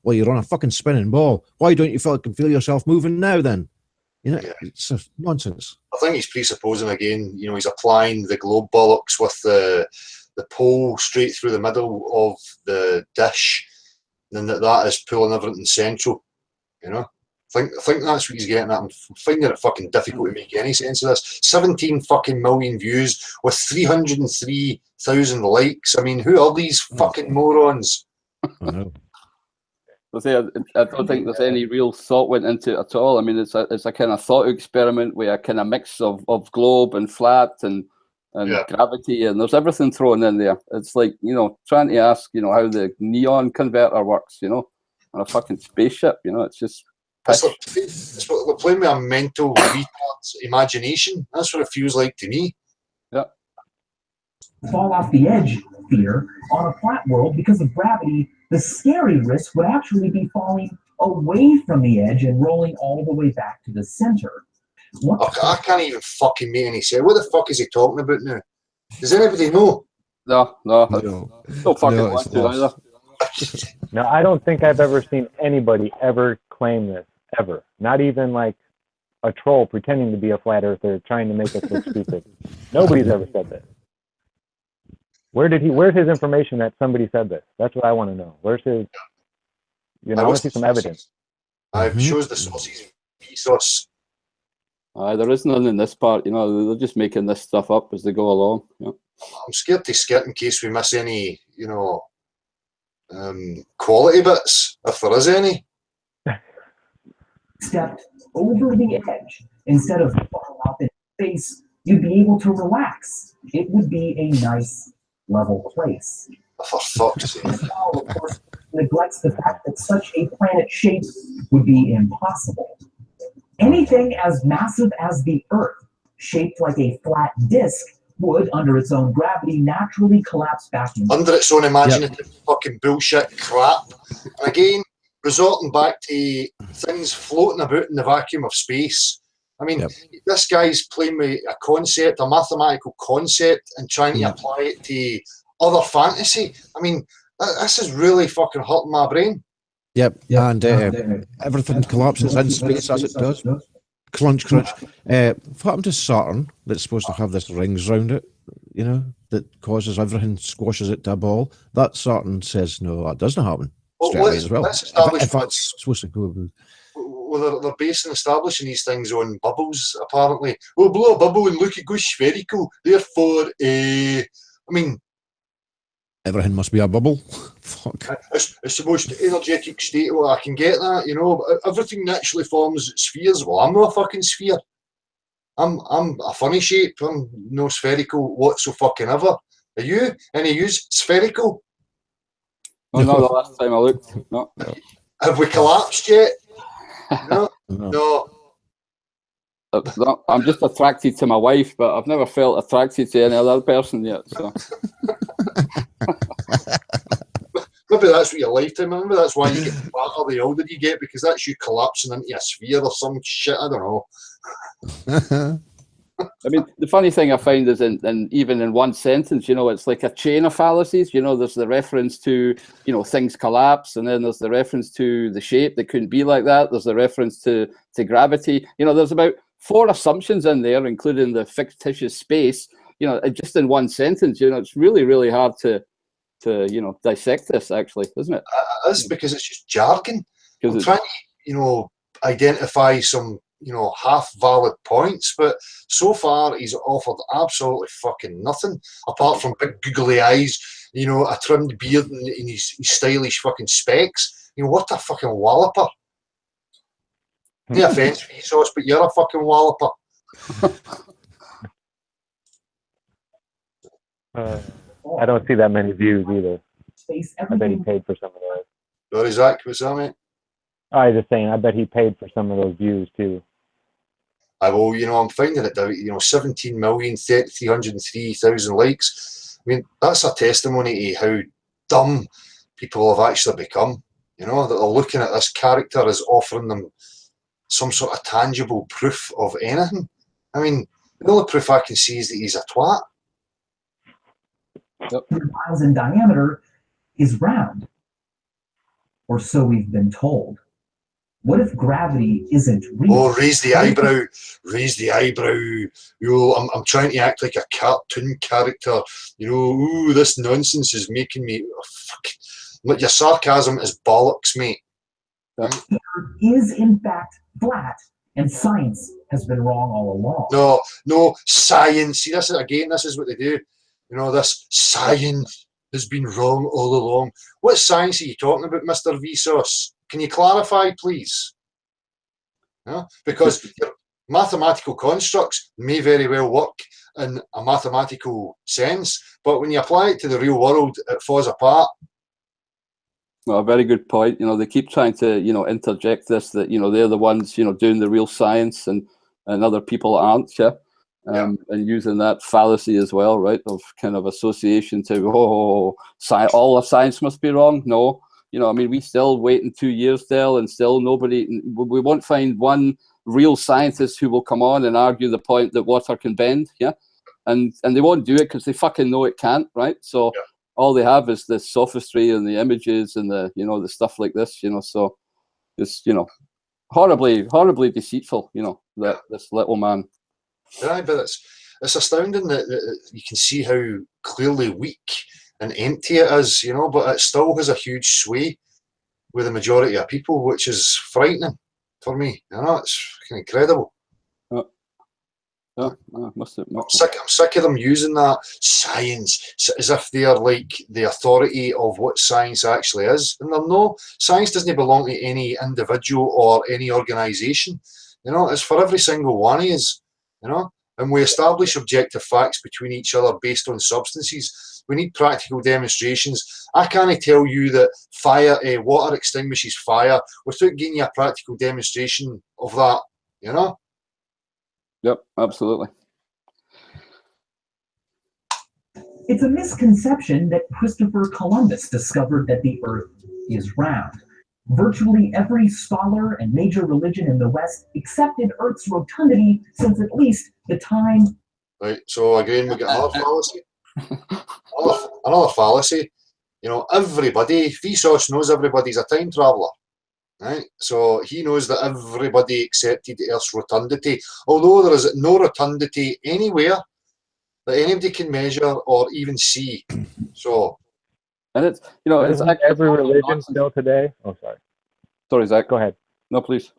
well, you're on a fucking spinning ball. Why don't you feel yourself moving now then? It's nonsense. I think he's presupposing again, he's applying the globe bollocks with the pole straight through the middle of the dish, and that is pulling everything central. I think that's what he's getting at. I'm finding it fucking difficult to make any sense of this. 17 fucking million views with 303,000 likes. I mean, who are these fucking morons? I know. I don't think there's any real thought went into it at all. I mean, it's a kind of thought experiment with a kind of mix of globe and flat and gravity, and there's everything thrown in there. It's like, trying to ask, how the neon converter works, on a fucking spaceship, it's just... It's what we're playing with a mental retard's imagination. That's what it feels like to me. Yeah. Fall off the edge fear on a flat world because of gravity. The scary risk would actually be falling away from the edge and rolling all the way back to the center. I can't even fucking make any sense. What the fuck is he talking about now? Does anybody know? No. Don't fucking want to either. No, I don't think I've ever seen anybody ever claim this, ever. Not even like a troll pretending to be a flat earther trying to make us look stupid. Nobody's ever said this. Where's his information that somebody said this? That's what I want to know. Where's his, I want to see some evidence. Shows the sources. Source. There is none in this part, they're just making this stuff up as they go along. Yeah. I'm scared to skip in case we miss any, quality bits, if there is any. Stepped over the edge instead of falling off it. space you'd be able to relax. It would be a nice, level place. For fuck's sake. This model, of course, neglects the fact that such a planet shape would be impossible. Anything as massive as the Earth, shaped like a flat disk, would, under its own gravity, naturally collapse back into Under its own imaginative fucking bullshit crap. And again, resorting back to things floating about in the vacuum of space. I mean, this guy's playing with a concept, a mathematical concept, and trying to apply it to other fantasy. I mean, this is really fucking hurting my brain. And everything collapses in space as it does. Crunch, crunch. What happened to Saturn that's supposed to have this rings round it, you know, that causes everything, squashes it to a ball? That Saturn says, no, that doesn't happen. Straight away as well. If that's supposed to go... Well, they're basing establishing these things on bubbles, apparently. We'll blow a bubble and look, it goes spherical. Therefore, I mean... Everything must be a bubble. Fuck. It's the most energetic state. Well, I can get that, you know. Everything naturally forms spheres. Well, I'm not a fucking sphere. I'm a funny shape. I'm no spherical whatsoever. Are you? Any use spherical? Oh, no, the last time I looked. No. Have we collapsed yet? No. No. I'm just attracted to my wife, but I've never felt attracted to any other person yet. So. Maybe that's what your lifetime. Maybe that's why you get fatter the older you get, because that's you collapsing into a sphere or some shit. I don't know. I mean, the funny thing I find is, in even in one sentence, you know, it's like a chain of fallacies. You know, there's the reference to, you know, things collapse, and then there's the reference to the shape that couldn't be like that. There's the reference to gravity. You know, there's about 4 assumptions in there, including the fictitious space. You know, just in one sentence. You know, it's really, really hard to you know, dissect this, actually, isn't it? It is, because it's just jargon. I'm trying to, you know, identify some, you know, half-valid points, but so far he's offered absolutely fucking nothing, apart from big googly eyes, you know, a trimmed beard and his stylish fucking specs. You know, what a fucking walloper. No offence, Vsauce, but you're a fucking walloper. I don't see that many views either. I bet he paid for some of those. Sorry, Zach, what's that, mate? I was just saying, I bet he paid for some of those views too. Well, you know, I'm finding it out, you know, 17,303,000 likes. I mean, that's a testimony to how dumb people have actually become. You know, that they're looking at this character as offering them some sort of tangible proof of anything. I mean, the only proof I can see is that he's a twat. 100 miles in diameter is round, or so we've been told. What if gravity isn't real? Oh, raise the eyebrow, raise the eyebrow. You know, I'm trying to act like a cartoon character. You know, ooh, this nonsense is making me. Oh, fuck. Your sarcasm is bollocks, mate. The Earth is in fact flat, and science has been wrong all along. No, science. See, this is what they do. You know, this science has been wrong all along. What science are you talking about, Mr. Vsauce? Can you clarify, please? Yeah? Because mathematical constructs may very well work in a mathematical sense, but when you apply it to the real world, it falls apart. Well, a very good point. You know, they keep trying to, you know, interject this, that, you know, they're the ones, you know, doing the real science, and other people aren't, and using that fallacy as well, right, of kind of association to, all of science must be wrong. No, you know, I mean, we still wait in 2 years, Dell, and still nobody, we won't find one real scientist who will come on and argue the point that water can bend, and they won't do it because they fucking know it can't, right? So all they have is the sophistry and the images and the, you know, the stuff like this, you know, so it's, you know, horribly deceitful, you know, that this little man. Yeah, but it's astounding that you can see how clearly weak and empty it is, you know, but it still has a huge sway with the majority of people, which is frightening for me. You know, it's fucking incredible. I'm sick of them using that science as if they're like the authority of what science actually is. And they're no, science doesn't belong to any individual or any organisation. You know, it's for every single one of us. You know, And we establish objective facts between each other based on substances. We need practical demonstrations. I can't tell you that water extinguishes fire without giving you a practical demonstration of that, you know? Yep, absolutely. It's a misconception that Christopher Columbus discovered that the Earth is round. Virtually every scholar and major religion in the West accepted Earth's rotundity since at least the time. Right, so again, we get another fallacy. Another fallacy. You know, everybody, Vsauce knows everybody's a time traveller. Right? So he knows that everybody accepted Earth's rotundity, although there is no rotundity anywhere that anybody can measure or even see. So, and it's, you know, it's Isn't actually every religion still today? Oh, sorry. Sorry, Zach. Go ahead. No, please.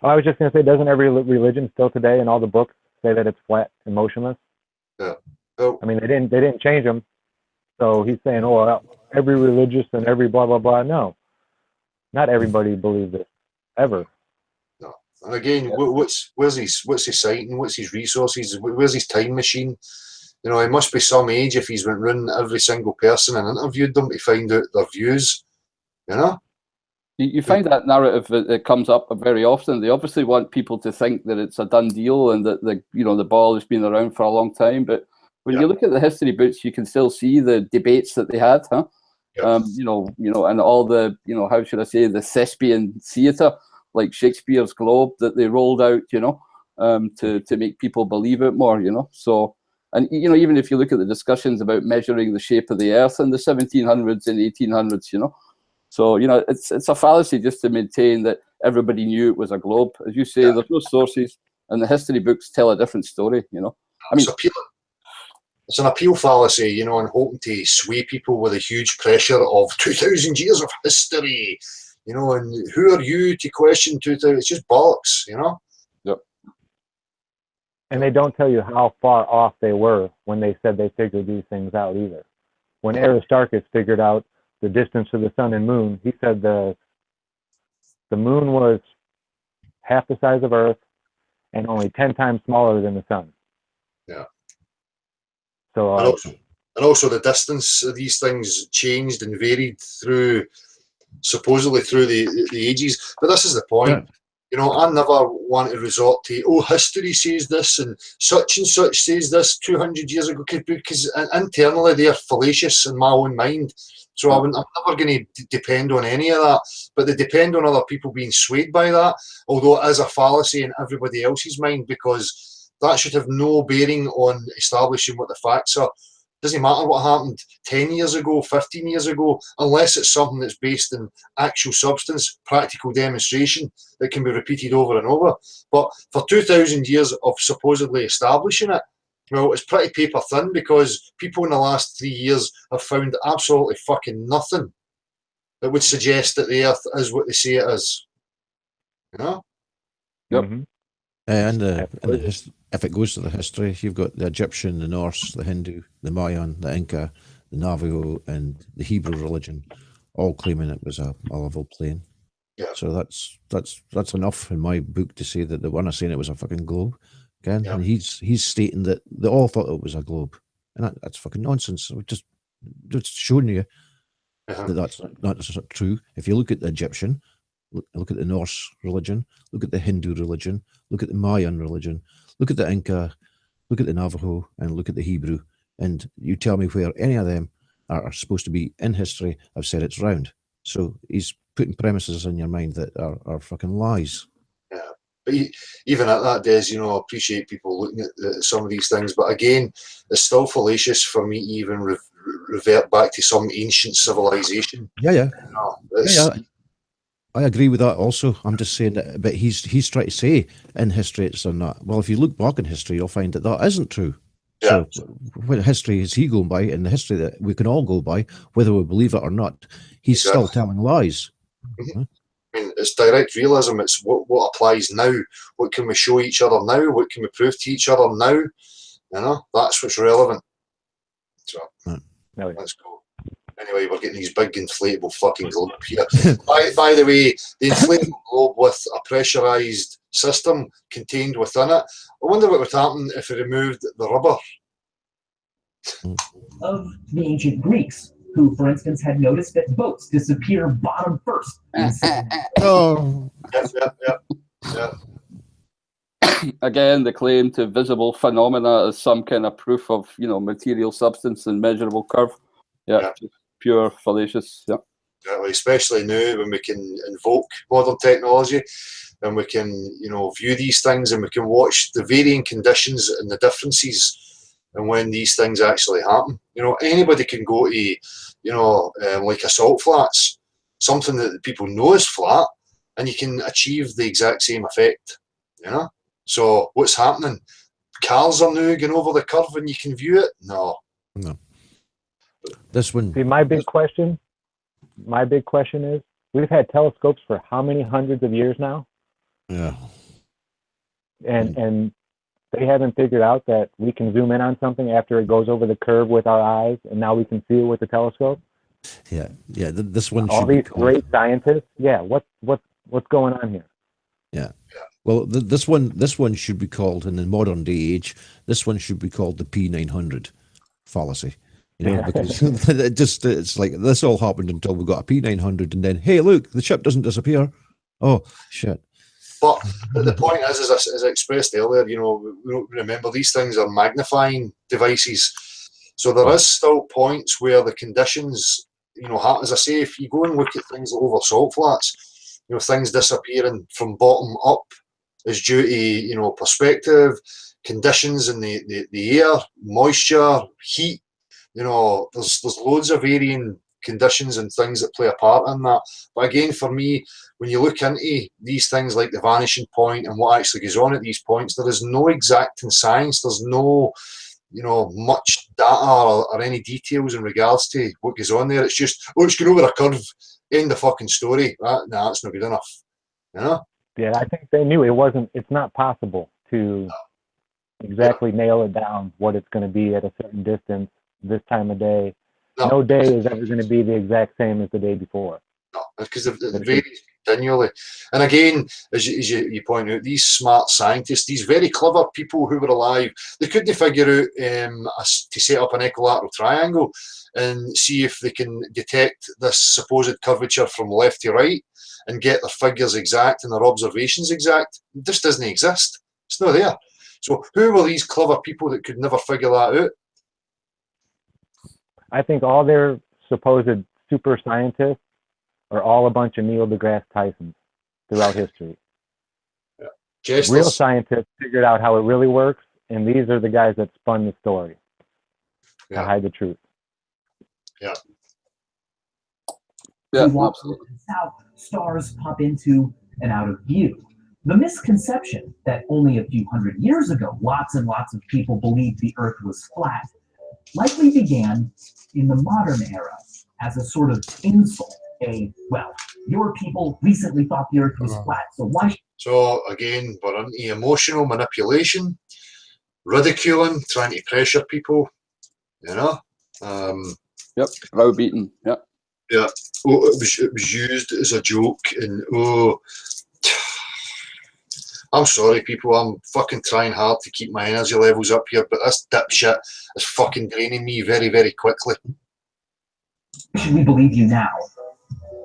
Oh, I was just going to say, doesn't every religion still today in all the books say that it's flat and motionless? yeah. Oh, I mean, they didn't change them. So he's saying, oh, well, every religious and every blah blah blah. No, not everybody believes it ever. no. And again, what's his sighting? What's his resources? Where's his time machine? You know, he must be some age if he's went round every single person and interviewed them to find out their views. You know. You find that narrative, it comes up very often. They obviously want people to think that it's a done deal and that the ball has been around for a long time. But when you look at the history books, you can still see the debates that they had, huh? Yeah. And all the, how should I say, the thespian theatre, like Shakespeare's Globe, that they rolled out, to make people believe it more, So, and even if you look at the discussions about measuring the shape of the Earth in the 1700s and 1800s, So, it's a fallacy just to maintain that everybody knew it was a globe. As you say, there's no sources, and the history books tell a different story, I mean, it's an appeal fallacy, and hoping to sway people with a huge pressure of 2,000 years of history, and who are you to question 2,000? It's just bollocks, Yep. And they don't tell you how far off they were when they said they figured these things out either. When Aristarchus figured out the distance to the sun and moon, he said the moon was half the size of Earth and only 10 times smaller than the sun. Yeah. So, and also the distance of these things changed and varied supposedly through the ages. But this is the point. Yeah. I never want to resort to, history says this and such says this 200 years ago, because internally they're fallacious in my own mind. So I'm never going to depend on any of that. But they depend on other people being swayed by that, although it is a fallacy in everybody else's mind, because that should have no bearing on establishing what the facts are. Doesn't matter what happened 10 years ago, 15 years ago, unless it's something that's based in actual substance, practical demonstration that can be repeated over and over. But for 2,000 years of supposedly establishing it, well, it's pretty paper thin, because people in the last 3 years have found absolutely fucking nothing that would suggest that the Earth is what they say it is. Yep. mm-hmm. And if it goes to the history, you've got the Egyptian, the Norse, the Hindu, the Mayan, the Inca, the Navajo, and the Hebrew religion, all claiming it was a level plane. Yeah. So that's enough in my book to say that the one saying it was a fucking globe. Again, Yeah. and he's stating that they all thought it was a globe, and that's fucking nonsense. We're just showing you that that's not true. If you look at the Egyptian, look at the Norse religion, look at the Hindu religion, look at the Mayan religion, look at the Inca, look at the Navajo, and look at the Hebrew, and you tell me where any of them are supposed to be in history. I've said it's round. So he's putting premises in your mind that are fucking lies. Yeah. But even at that, Des, I appreciate people looking at some of these things. But again, it's still fallacious for me to even revert back to some ancient civilization. Yeah. Yeah. I agree with that also. I'm just saying that, but he's trying to say in history it's not. Well, if you look back in history, you'll find that isn't true. Yeah. So what history is he going by? In the history that we can all go by, whether we believe it or not, he's still telling lies. Mm-hmm. I mean, it's direct realism. It's what applies now. What can we show each other now? What can we prove to each other now? That's what's relevant. So let's go. Anyway, we're getting these big inflatable fucking globe here. by the way, the inflatable globe with a pressurized system contained within it. I wonder what would happen if we removed the rubber. Of the ancient Greeks, who, for instance, had noticed that boats disappear bottom first. Oh, Yeah. Again, the claim to visible phenomena as some kind of proof of, material substance and measurable curve. Yeah. Pure fallacious. Yeah. Exactly. Especially now when we can invoke modern technology and we can, view these things and we can watch the varying conditions and the differences and when these things actually happen. Anybody can go to, like a salt flats, something that people know is flat, and you can achieve the exact same effect. So what's happening? Cars are now going over the curve and you can view it? No. This one. See, my big question is, we've had telescopes for how many hundreds of years now? Yeah. And they haven't figured out that we can zoom in on something after it goes over the curve with our eyes, and now we can see it with the telescope. Yeah. This one. All these great scientists. Yeah. What's going on here? Yeah. Well, this one should be called, in the modern day age, this one should be called the P900 fallacy. Because it's like this all happened until we got a P900, and then, hey, look, the ship doesn't disappear. Oh shit! But the point is, as I expressed earlier, remember these things are magnifying devices, so there is still points where the conditions, as I say, if you go and look at things over salt flats, things disappearing from bottom up is due to perspective, conditions in the air, moisture, heat. There's loads of varying conditions and things that play a part in that. But again, for me, when you look into these things like the vanishing point and what actually goes on at these points, there is no exact in science. There's no, much data or any details in regards to what goes on there. It's just, it's going over a curve. End the fucking story. Nah, that's not good enough. Yeah, I think they knew it's not possible to exactly nail it down what it's going to be at a certain distance, this time of day. No day is ever going to be the exact same as the day before. No, because it varies continually. And again, as you point out, these smart scientists, these very clever people who were alive, they couldn't figure out to set up an equilateral triangle and see if they can detect this supposed curvature from left to right and get their figures exact and their observations exact. It just doesn't exist. It's not there. So who were these clever people that could never figure that out? I think all their supposed super scientists are all a bunch of Neil deGrasse Tysons throughout history. Yeah. Real scientists figured out how it really works, and these are the guys that spun the story to hide the truth. Yeah. Yeah, absolutely. South, stars pop into and out of view. The misconception that only a few hundred years ago, lots and lots of people believed the Earth was flat, likely began in the modern era as a sort of insult. Your people recently thought the Earth was flat, so why? So again, we're into emotional manipulation, ridiculing, trying to pressure people. Yep, browbeaten. Yep. Yeah. It was used as a joke, and I'm sorry, people. I'm fucking trying hard to keep my energy levels up here, but this dipshit is fucking draining me very, very quickly. Should we believe you now?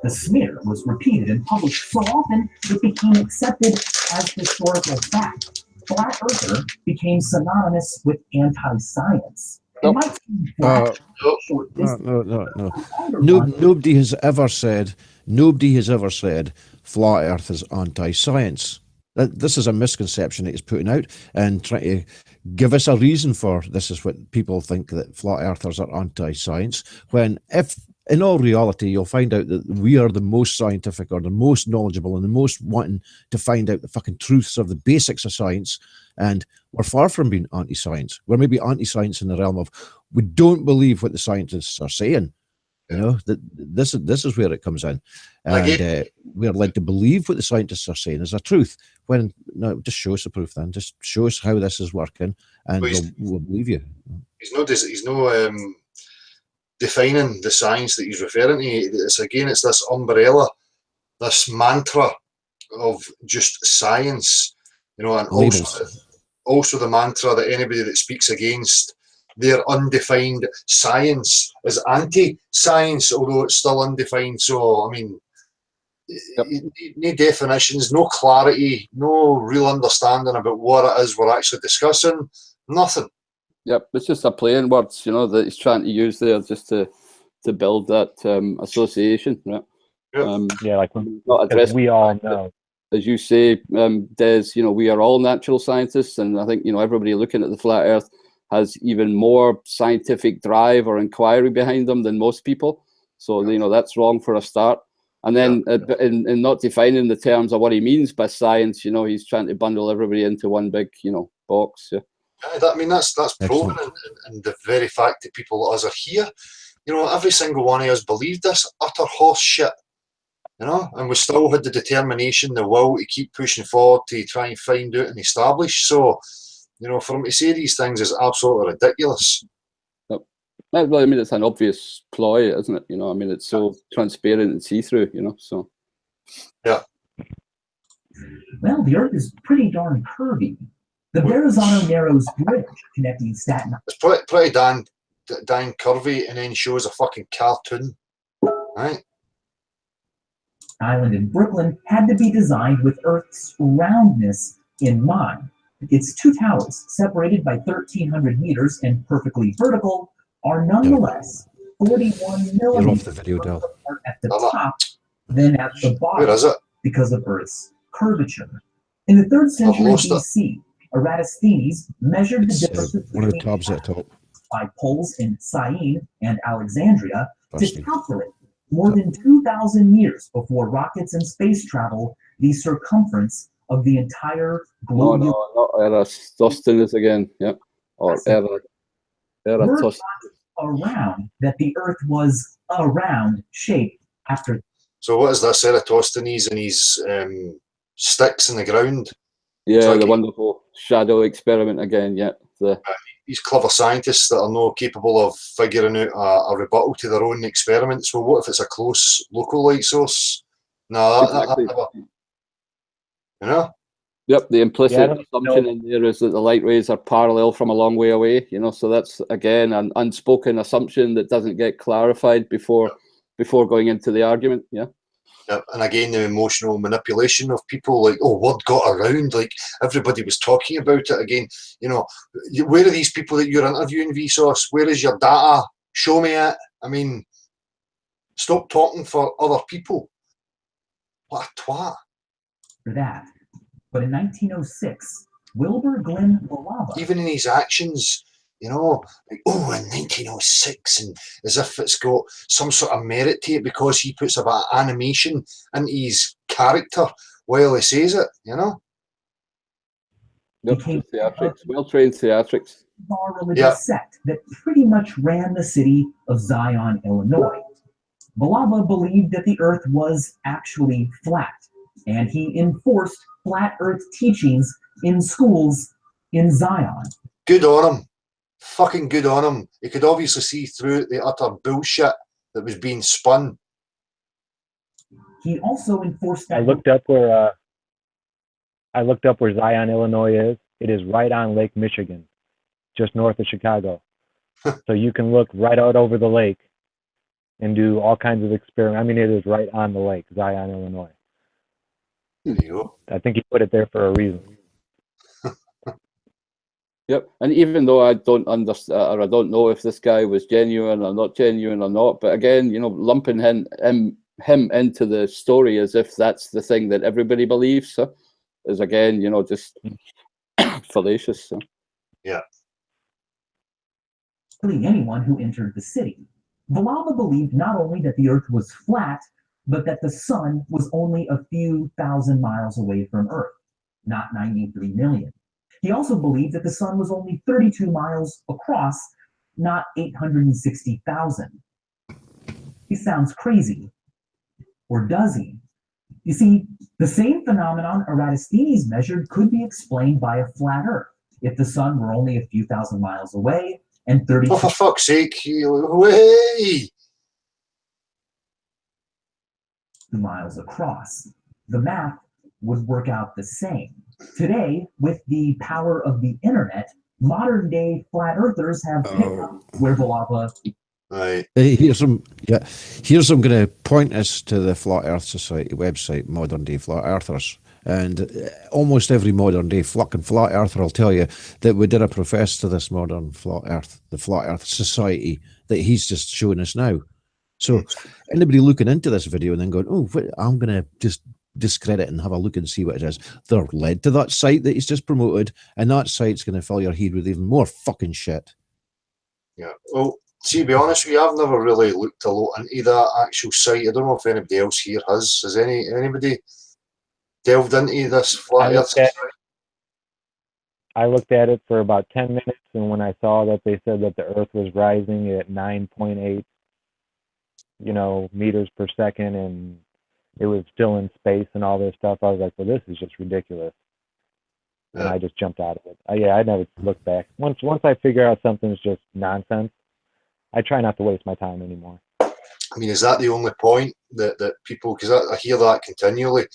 The smear was repeated and published so often it became accepted as historical fact. Flat earther became synonymous with anti-science. It might seem flat, short distance. No. Nobody has ever said flat Earth is anti-science. This is a misconception that he's putting out and trying to give us a reason for this is what people think, that flat earthers are anti-science, when if in all reality you'll find out that we are the most scientific or the most knowledgeable and the most wanting to find out the fucking truths of the basics of science, and we're far from being anti-science. We're maybe anti-science in the realm of we don't believe what the scientists are saying. That this is where it comes in, and we're led to believe what the scientists are saying is a truth. When no, just show us the proof. Then just show us how this is working, and we'll believe you. He's no defining the science that he's referring to. It's this umbrella, this mantra of just science, You know, and Labels. also the mantra that anybody that speaks against their undefined science is anti-science, although it's still undefined. So, I mean, Yep. no definitions, no clarity, no real understanding about what it is we're actually discussing. Nothing. Yep, it's just a play on words, you know, that he's trying to use there just to build that association, right? Yep. Yeah, like not because addressing we the all fact that, know. as you say, Des, you know, we are all natural scientists, and I think, you know, everybody looking at the flat Earth has even more scientific drive or inquiry behind them than most people. So, you know, that's wrong for a start. And then in not defining the terms of what he means by science, you know, he's trying to bundle everybody into one big, you know, box. Yeah. I mean, that's proven in the very fact that people like us are here. You know, every single one of us believed this utter horse shit. You know, and we still had the determination, the will to keep pushing forward to try and find out and establish. So, you know, for him to say these things is absolutely ridiculous. Well, I mean, it's an obvious ploy, isn't it? You know, I mean, it's so transparent and see-through, you know, so. Yeah. Well, the Earth is pretty darn curvy. The Verrazano Narrows Bridge connecting Staten It's pretty damn curvy, and then shows a fucking cartoon, right? Island in Brooklyn had to be designed with Earth's roundness in mind. Its two towers, separated by 1,300 meters and perfectly vertical, are nonetheless 41 You're off millimeters the video, Del. apart at the top than at the Where is bottom it? because of Earth's curvature. In the 3rd century lost it. BC, Eratosthenes measured the It's differences one of the between tabs at the top. by poles in Syene and Alexandria to Firstly. calculate more than 2,000 years before rockets and space travel the circumference of the entire No, globe. no, not Eratosthenes again, yeah. Or Word Eratosthenes. around that the Earth was a round shape after. So what is this, Eratosthenes and his sticks in the ground? Yeah, the wonderful shadow experiment again, yeah. These clever scientists that are not capable of figuring out a rebuttal to their own experiments. Well, what if it's a close local light source? No, Exactly. that never, you know? Yep, the implicit Yeah, assumption in there is that the light rays are parallel from a long way away, you know, so that's, again, an unspoken assumption that doesn't get clarified before going into the argument, yeah. And again, the emotional manipulation of people, like, oh, word got around, like everybody was talking about it again. You know, where are these people that you're interviewing, Vsauce? Where is your data? Show me it. I mean, stop talking for other people. What a twat. For that. But in 1906, Wilbur Glenn Balava, Even in his actions, you know, like, oh, in 1906, and as if it's got some sort of merit to it because he puts a bit of animation into his character while he says it, you know? Yep, became theatrics, well-trained theatrics. Bizarre religious sect that pretty much ran the city of Zion, Illinois. Balava believed that the earth was actually flat, and he enforced flat earth teachings in schools in Zion. Good on him. Fucking good on him. He could obviously see through the utter bullshit that was being spun. He also enforced that. I looked up where Zion, Illinois is. It is right on Lake Michigan, just north of Chicago. So you can look right out over the lake and do all kinds of experiments. I mean, it is right on the lake, Zion, Illinois. There you go. I think he put it there for a reason. Yep, and even though I don't understand, or I don't know if this guy was genuine or not genuine or not, but again, you know, lumping him into the story as if that's the thing that everybody believes, so, is again, you know, just fallacious. So. Yeah. Anyone who entered the city. Balava believed not only that the earth was flat, but that the sun was only a few thousand miles away from Earth, not 93 million. He also believed that the sun was only 32 miles across, not 860,000. He sounds crazy. Or does he? You see, the same phenomenon Eratosthenes measured could be explained by a flat Earth if the sun were only a few thousand miles away and 32 Oh, for fuck's sake. Way! miles across. The math would work out the same. Today, with the power of the internet, modern day flat earthers have picked up where the lava. Right. Here's I'm going to point us to the Flat Earth Society website, Modern Day Flat Earthers. And almost every modern day fucking flat earther will tell you that we did a profess to this modern flat earth, the Flat Earth Society that he's just showing us now. So anybody looking into this video and then going, oh, I'm going to just discredit and have a look and see what it is, they're led to that site that he's just promoted, and that site's going to fill your head with even more fucking shit. Yeah. Well, see, to be honest with you, I've never really looked a lot into that actual site. I don't know if anybody else here has. Has anybody delved into this flat earth? I looked at it for about 10 minutes, and when I saw that they said that the Earth was rising at 9.8, meters per second, and it was still in space and all this stuff, I was like, well, this is just ridiculous. And I just jumped out of it. I never looked back. Once I figure out something's just nonsense, I try not to waste my time anymore. I mean, is that the only point that people, because I hear that continually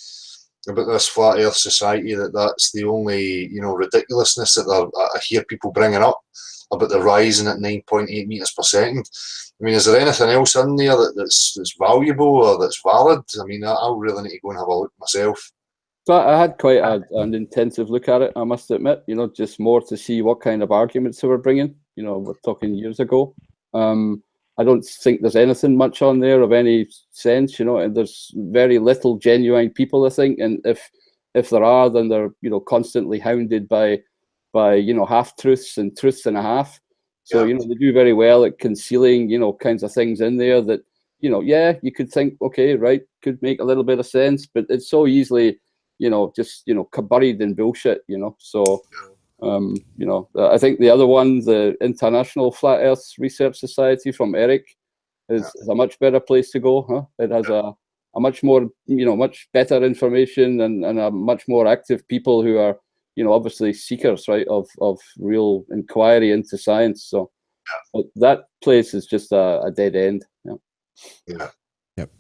about this flat earth society, that's the only ridiculousness that I hear people bringing up about the rising at 9.8 meters per second. I mean, is there anything else in there that's valuable or that's valid? I mean, I'll really need to go and have a look myself. So I had quite an intensive look at it, I must admit, just more to see what kind of arguments they were bringing. We're talking years ago. I don't think there's anything much on there of any sense, and there's very little genuine people, I think. And if there are, then they're, constantly hounded by half-truths and truths and a half. So, they do very well at concealing, kinds of things in there that, you could think, okay, right, could make a little bit of sense, but it's so easily, just, buried in bullshit, so... I think the other one, the International Flat Earth Research Society from Eric, is a much better place to go. Huh? It has a much more, much better information and a much more active people who are, obviously seekers, right, of real inquiry into science. So but that place is just a dead end. Yep.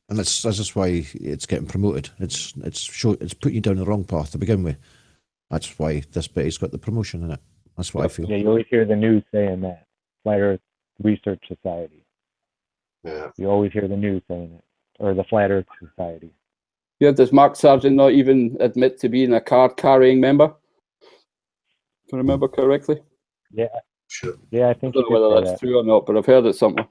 And that's just why it's getting promoted. It's putting you down the wrong path to begin with. That's why this bit's got the promotion in it. That's what I feel. Yeah, you always hear the news saying that. Flat Earth Research Society. Yeah. You always hear the news saying it. Or the Flat Earth Society. Yeah, does Mark Sargent not even admit to being a card-carrying member? If I remember correctly? Yeah. Sure. Yeah, I think I don't know whether that's true or not, but I've heard it somewhere.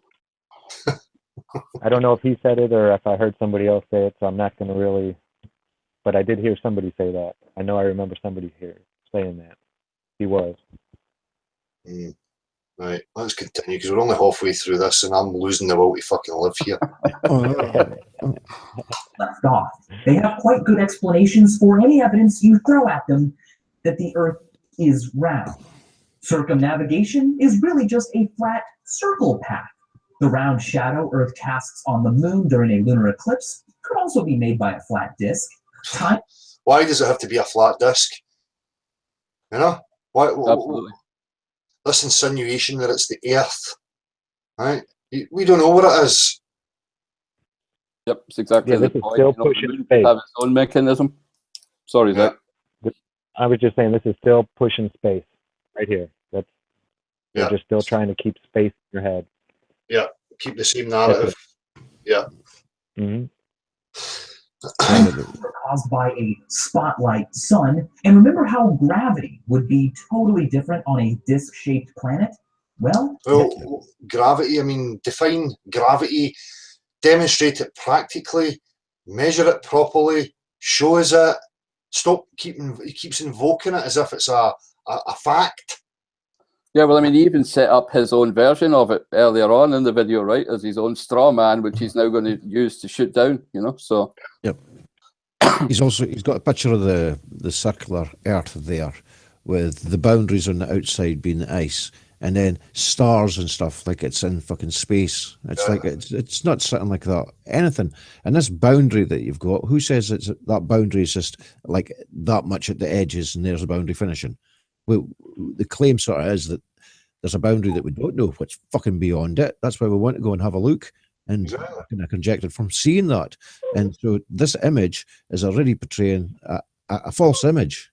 I don't know if he said it or if I heard somebody else say it, so I'm not going to really... But I did hear somebody say that. I know I remember somebody here saying that. He was. Right, let's continue because we're only halfway through this and I'm losing the will to fucking live here. Left off. They have quite good explanations for any evidence you throw at them that the Earth is round. Circumnavigation is really just a flat circle path. The round shadow Earth casts on the moon during a lunar eclipse could also be made by a flat disk. Why does it have to be a flat disk? Why? Absolutely. This insinuation that it's the Earth, right? We don't know what it is. Yep, it's exactly this the is point. still pushing space. Have its own mechanism. Sorry, Zach. I was just saying this is still pushing space right here. They're just still trying to keep space in your head. Yeah, keep the same narrative. Yeah. Mm-hmm. Caused by a spotlight sun. And remember how gravity would be totally different on a disc-shaped planet? Well, gravity, I mean, define gravity, demonstrate it practically, measure it properly, show us it, he keeps invoking it as if it's a fact. Yeah, well, I mean, he even set up his own version of it earlier on in the video, right, as his own straw man, which he's now going to use to shoot down, so. Yep. He's got a picture of the circular Earth there with the boundaries on the outside being ice and then stars and stuff like it's in fucking space. It's like it's not sitting like that. Anything. And this boundary that you've got, who says that boundary is just like that much at the edges and there's a boundary finishing? Well, the claim sort of is that there's a boundary that we don't know what's fucking beyond it. That's why we want to go and have a look and Exactly. kind of conjectured from seeing that. And so this image is already portraying a false image.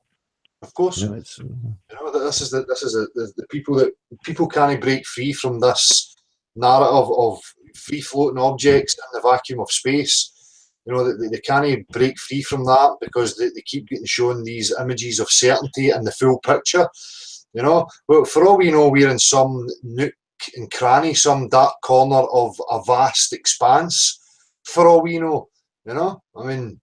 Of course. You know, it's This is the people can't break free from this narrative of free floating objects in the vacuum of space. You know, they can't break free from that because they keep getting shown these images of certainty and the full picture. You know, well, for all we know, we're in some nook and cranny, some dark corner of a vast expanse. For all we know, you know, I mean.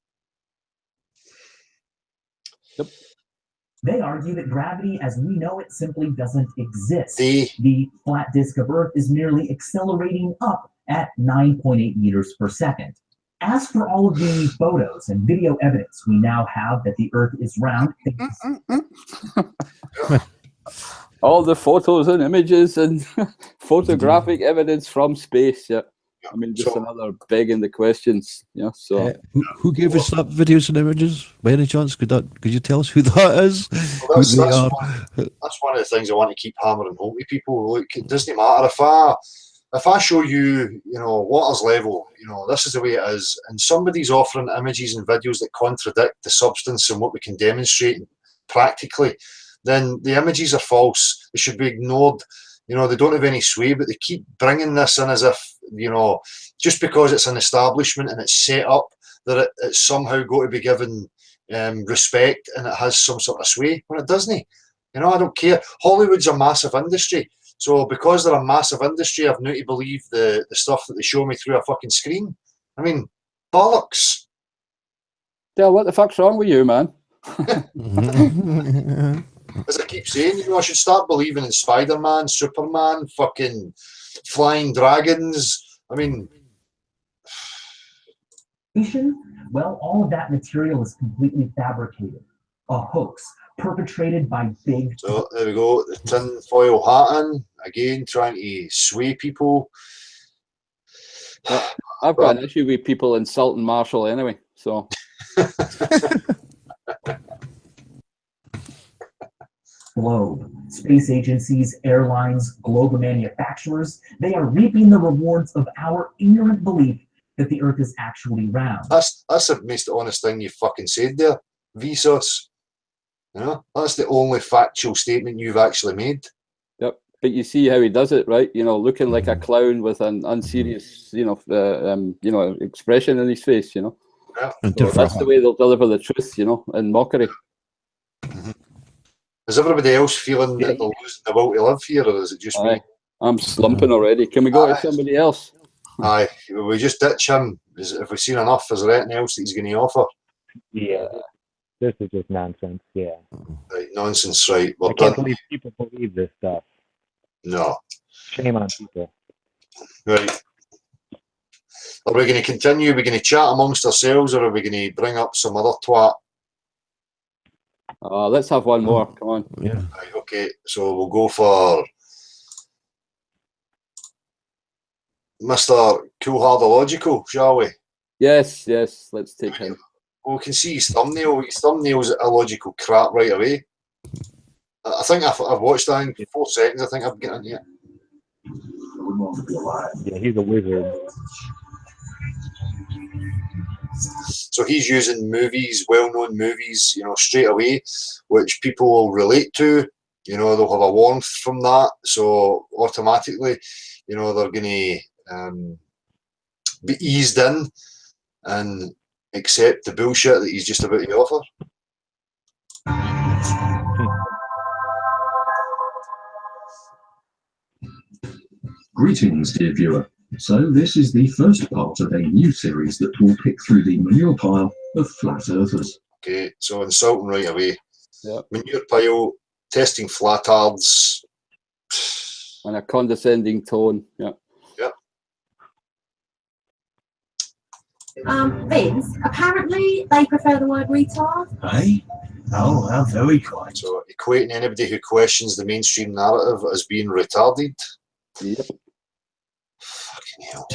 They argue that gravity as we know it simply doesn't exist. The flat disk of Earth is merely accelerating up at 9.8 meters per second. As for all of the photos and video evidence we now have that the Earth is round, all the photos and images and photographic evidence from space. Yeah, I mean, just another begging the questions. Yeah. So, who gave us that videos and images? By any chance, could you tell us who that is? Well, that's one of the things I want to keep hammering home to people. Look, it doesn't matter if I show you, you know, water's level, you know, this is the way it is, and somebody's offering images and videos that contradict the substance and what we can demonstrate practically, then the images are false. They should be ignored. You know, they don't have any sway, but they keep bringing this in as if, you know, just because it's an establishment and it's set up, that it's somehow got to be given respect and it has some sort of sway, when it doesn't. You know, I don't care. Hollywood's a massive industry. So because they're a massive industry, I've now to believe the stuff that they show me through a fucking screen. I mean, bollocks. Dale, what the fuck's wrong with you, man? As I keep saying, you know, I should start believing in Spider-Man, Superman, fucking flying dragons. I mean... Well, all of that material is completely fabricated. A hoax perpetrated by big... So, there we go. The tin-foil hat in. Again, trying to sway people. I've got an issue with people insulting Marshall anyway, so... Globe, space agencies, airlines, global manufacturers, they are reaping the rewards of our ignorant belief that the Earth is actually round. That's the most honest thing you fucking said there, Vsauce. You know, that's the only factual statement you've actually made. Yep, but you see how he does it, right? You know, looking like a clown with an unserious, you know, expression in his face. You know, yeah. So that's the way they'll deliver the truth. You know, in mockery. Mm-hmm. Is everybody else feeling that they're losing the will to live here, or is it just me? I'm slumping already. Can we go to somebody else? Aye, we just ditch him. If we've seen enough, is there anything else that he's going to offer? Yeah, this is just nonsense. Yeah, right, nonsense. Right, I can't believe people believe this stuff. No, shame on people. Right, are we going to continue? Are we going to chat amongst ourselves, or are we going to bring up some other twat? Let's have one more. Come on. Yeah. Right, okay, so we'll go for Mr. Coolhardological, shall we? Yes, let's take him. Well, we can see his thumbnail. His thumbnail's illogical crap right away. I think I've watched that in 4 seconds. I think I've gotten it. Yeah, he's a wizard. So he's using movies, well-known movies, you know, straight away, which people will relate to. You know, they'll have a warmth from that. So automatically, you know, they're going to be eased in and accept the bullshit that he's just about to offer. Greetings, dear viewer. So this is the first part of a new series that will pick through the manure pile of flat earthers. Okay, so insulting right away. Yep. Manure pile, testing flatards. On a condescending tone, yeah. Yep. Vince, apparently they prefer the word retard. Hey? Oh, how very kind. So equating anybody who questions the mainstream narrative as being retarded. Yep. Fucking hell.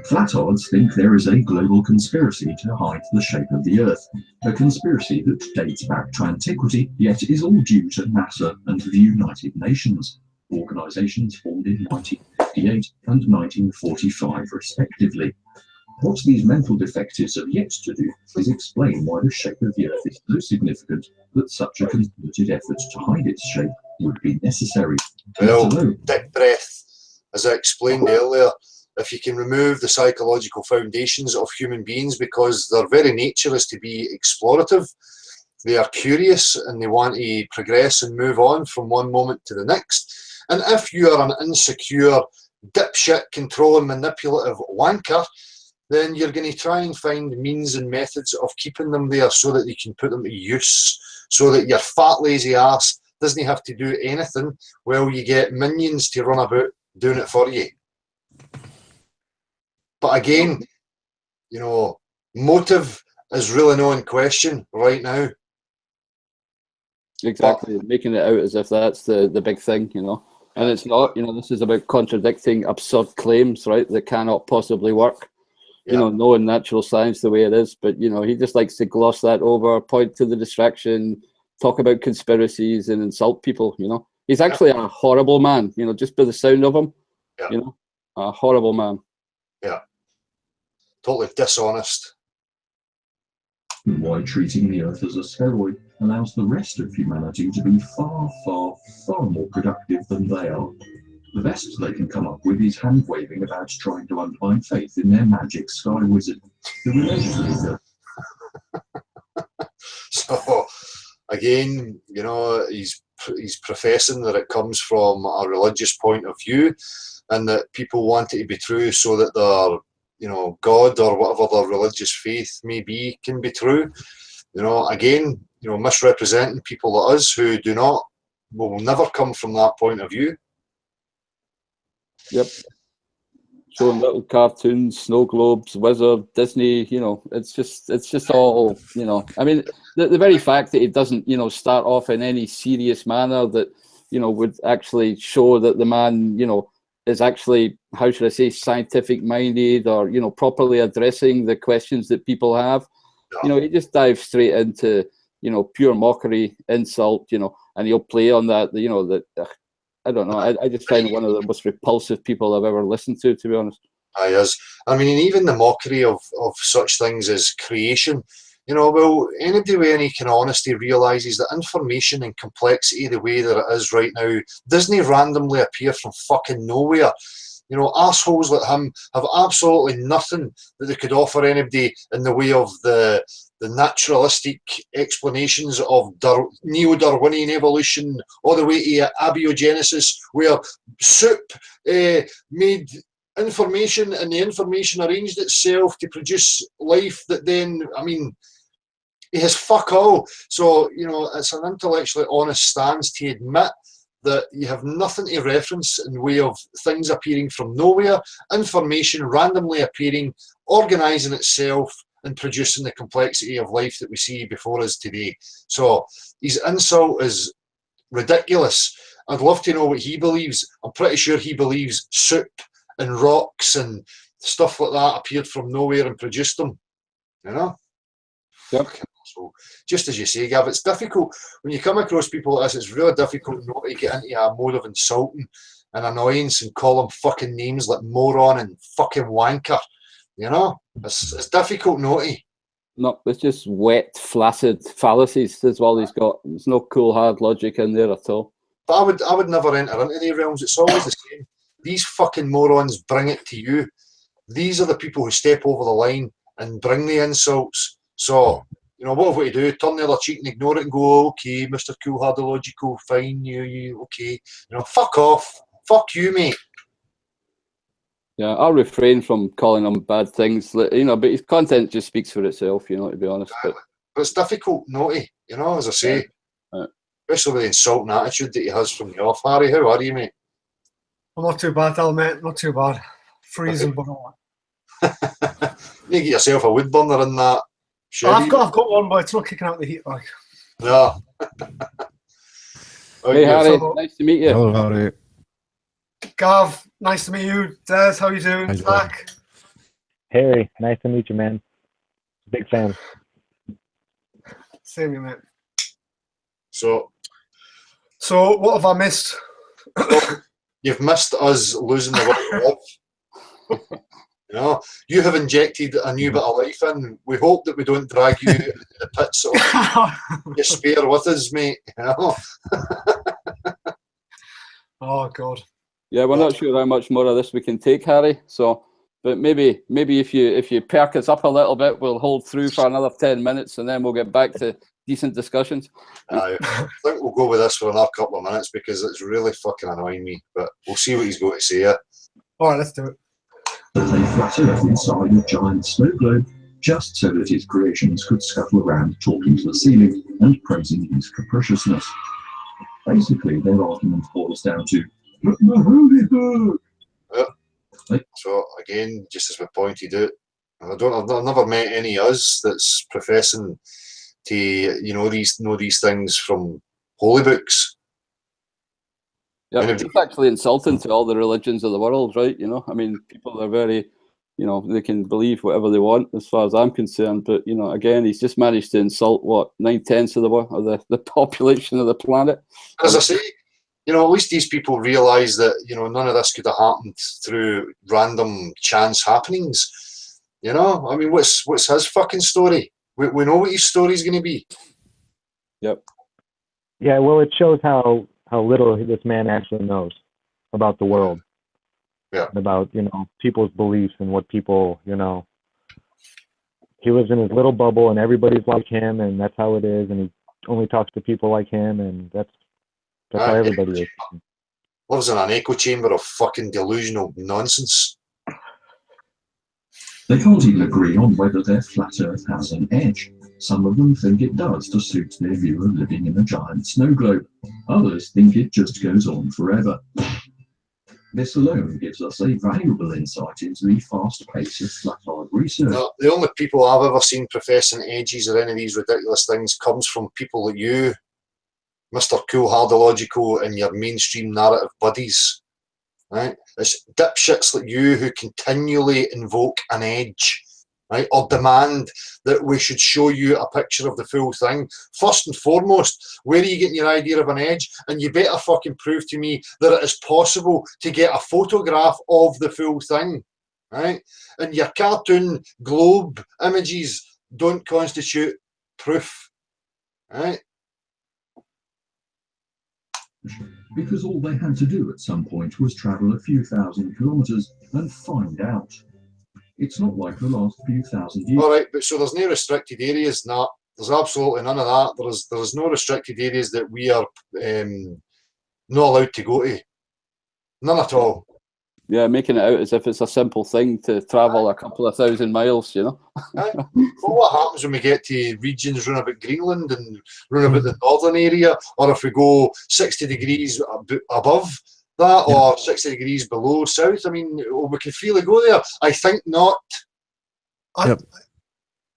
Flatards think there is a global conspiracy to hide the shape of the Earth. A conspiracy that dates back to antiquity, yet is all due to NASA and the United Nations, organisations formed in 19... 1958 and 1945 respectively. What these mental defectives have yet to do is explain why the shape of the Earth is so significant that such a concerted effort to hide its shape would be necessary. Well, Dick Breath, as I explained earlier, if you can remove the psychological foundations of human beings, because their very nature is to be explorative, they are curious and they want to progress and move on from one moment to the next. And if you are an insecure, dipshit, controlling, manipulative wanker, then you're going to try and find means and methods of keeping them there so that you can put them to use, so that your fat, lazy ass doesn't have to do anything while you get minions to run about doing it for you. But again, you know, motive is really no in question right now. Exactly, making it out as if that's the big thing, you know. And it's not, you know, this is about contradicting absurd claims, right, that cannot possibly work. You know, knowing natural science the way it is, but, you know, he just likes to gloss that over, point to the distraction, talk about conspiracies and insult people, you know. He's actually a horrible man, you know, just by the sound of him, you know, a horrible man. Yeah. Totally dishonest. Why treating the Earth as a spheroid allows the rest of humanity to be far, far, far more productive than they are. The best they can come up with is hand-waving about trying to undermine faith in their magic sky wizard, the religious leader. So, again, you know, he's professing that it comes from a religious point of view and that people want it to be true so that their, you know, God or whatever their religious faith may be can be true. You know, again, you know, misrepresenting people like us who do not, will never come from that point of view. Yep. Showing little cartoons, snow globes, wizard, Disney, you know, it's just all, you know, I mean, the very fact that it doesn't, you know, start off in any serious manner that, you know, would actually show that the man, you know, is actually, how should I say, scientific minded or, you know, properly addressing the questions that people have. You know, he just dives straight into, you know, pure mockery, insult, you know, and he'll play on that, you know, that, I don't know. I just find one of the most repulsive people I've ever listened to be honest. He is. I mean, even the mockery of such things as creation, you know, well, anybody with any kind of honesty realises that information and complexity the way that it is right now doesn't randomly appear from fucking nowhere. You know, assholes like him have absolutely nothing that they could offer anybody in the way of the naturalistic explanations of neo-Darwinian evolution all the way to abiogenesis, where soup made information and the information arranged itself to produce life that then, I mean, he has fuck all. So, you know, it's an intellectually honest stance to admit that you have nothing to reference in way of things appearing from nowhere, information randomly appearing, organising itself and producing the complexity of life that we see before us today. So his insult is ridiculous. I'd love to know what he believes. I'm pretty sure he believes soup and rocks and stuff like that appeared from nowhere and produced them, you know? Yep. So, just as you say, Gav, it's difficult when you come across people like this. It's really difficult not to get into a mode of insulting and annoyance and call them fucking names like moron and fucking wanker. You know, it's difficult not to. No, it's just wet, flaccid fallacies. That's all he's got. There's no cool, hard logic in there at all. But I would never enter into the realms. It's always the same. These fucking morons bring it to you. These are the people who step over the line and bring the insults. So, you know, what have we to do? Turn the other cheek and ignore it and go, okay, Mr. Cool-Hard Logical, fine, you, okay. You know, fuck off. Fuck you, mate. Yeah, I'll refrain from calling him bad things, you know, but his content just speaks for itself, you know, to be honest. But it's difficult not to, you know, as I say. Yeah. Especially with the insulting attitude that he has from the off. Harry, how are you, mate? I'm not too bad, Al, mate. Not too bad. Freezing, but all right. You get yourself a wood burner in that. I've got one, but it's not kicking out the heat, like. Yeah. Hey, Harry, nice to meet you. Hello, Harry. Gav, nice to meet you. Des, how you doing? Zach? Harry, nice to meet you, man. Big fan. Same here, mate. So what have I missed? You've missed us losing the will to live. You know, you have injected a new bit of life in. We hope that we don't drag you into the pits of despair with us, mate. You know? Oh God. Yeah, we're not sure how much more of this we can take, Harry. So, but maybe if you perk us up a little bit, we'll hold through for another 10 minutes, and then we'll get back to decent discussions. I think we'll go with this for another couple of minutes because it's really fucking annoying me. But we'll see what he's going to say. Yeah. All right, let's do it. That they flatter Earth inside a giant snow globe just so that his creations could scuttle around talking to the ceiling and praising his capriciousness. Basically, their argument boils down to, "But the holy book!" So again, just as we pointed out, I've never met any of us that's professing to know these things from holy books. Yeah, it's actually insulting to all the religions of the world, right? You know, I mean, people are very, they can believe whatever they want, as far as I'm concerned. But again, he's just managed to insult 9/10 of the population of the planet. As I say, at least these people realise that none of this could have happened through random chance happenings. I mean, what's his fucking story? We know what his story's going to be. Yep. Yeah, well, it shows how little this man actually knows about the world. Yeah. And about, people's beliefs and what people, he lives in his little bubble and everybody's like him and that's how it is, and he only talks to people like him, and that's how everybody is. Lives in an echo chamber of fucking delusional nonsense. They can't even agree on whether their flat Earth has an edge. Some of them think it does to suit their view of living in a giant snow globe. Others think it just goes on forever. This alone gives us a valuable insight into the fast pace of flat Earth research. The only people I've ever seen professing edges or any of these ridiculous things comes from people like you, Mr. Cool Hardological, and your mainstream narrative buddies. Right? It's dipshits like you who continually invoke an edge, right? Or demand that we should show you a picture of the full thing. First and foremost, where are you getting your idea of an edge? And you better fucking prove to me that it is possible to get a photograph of the full thing, right? And your cartoon globe images don't constitute proof, right? Because all they had to do at some point was travel a few thousand kilometers and find out. It's not like the last few thousand years. All right, but so there's no restricted areas. No, there's absolutely none of that. There's no restricted areas that we are not allowed to go to. None at all. Yeah, making it out as if it's a simple thing to travel a couple of thousand miles, Well, what happens when we get to regions round about Greenland and round about the northern area, or if we go 60 degrees above that or 60 degrees below south? I mean, we can freely go there. I think not.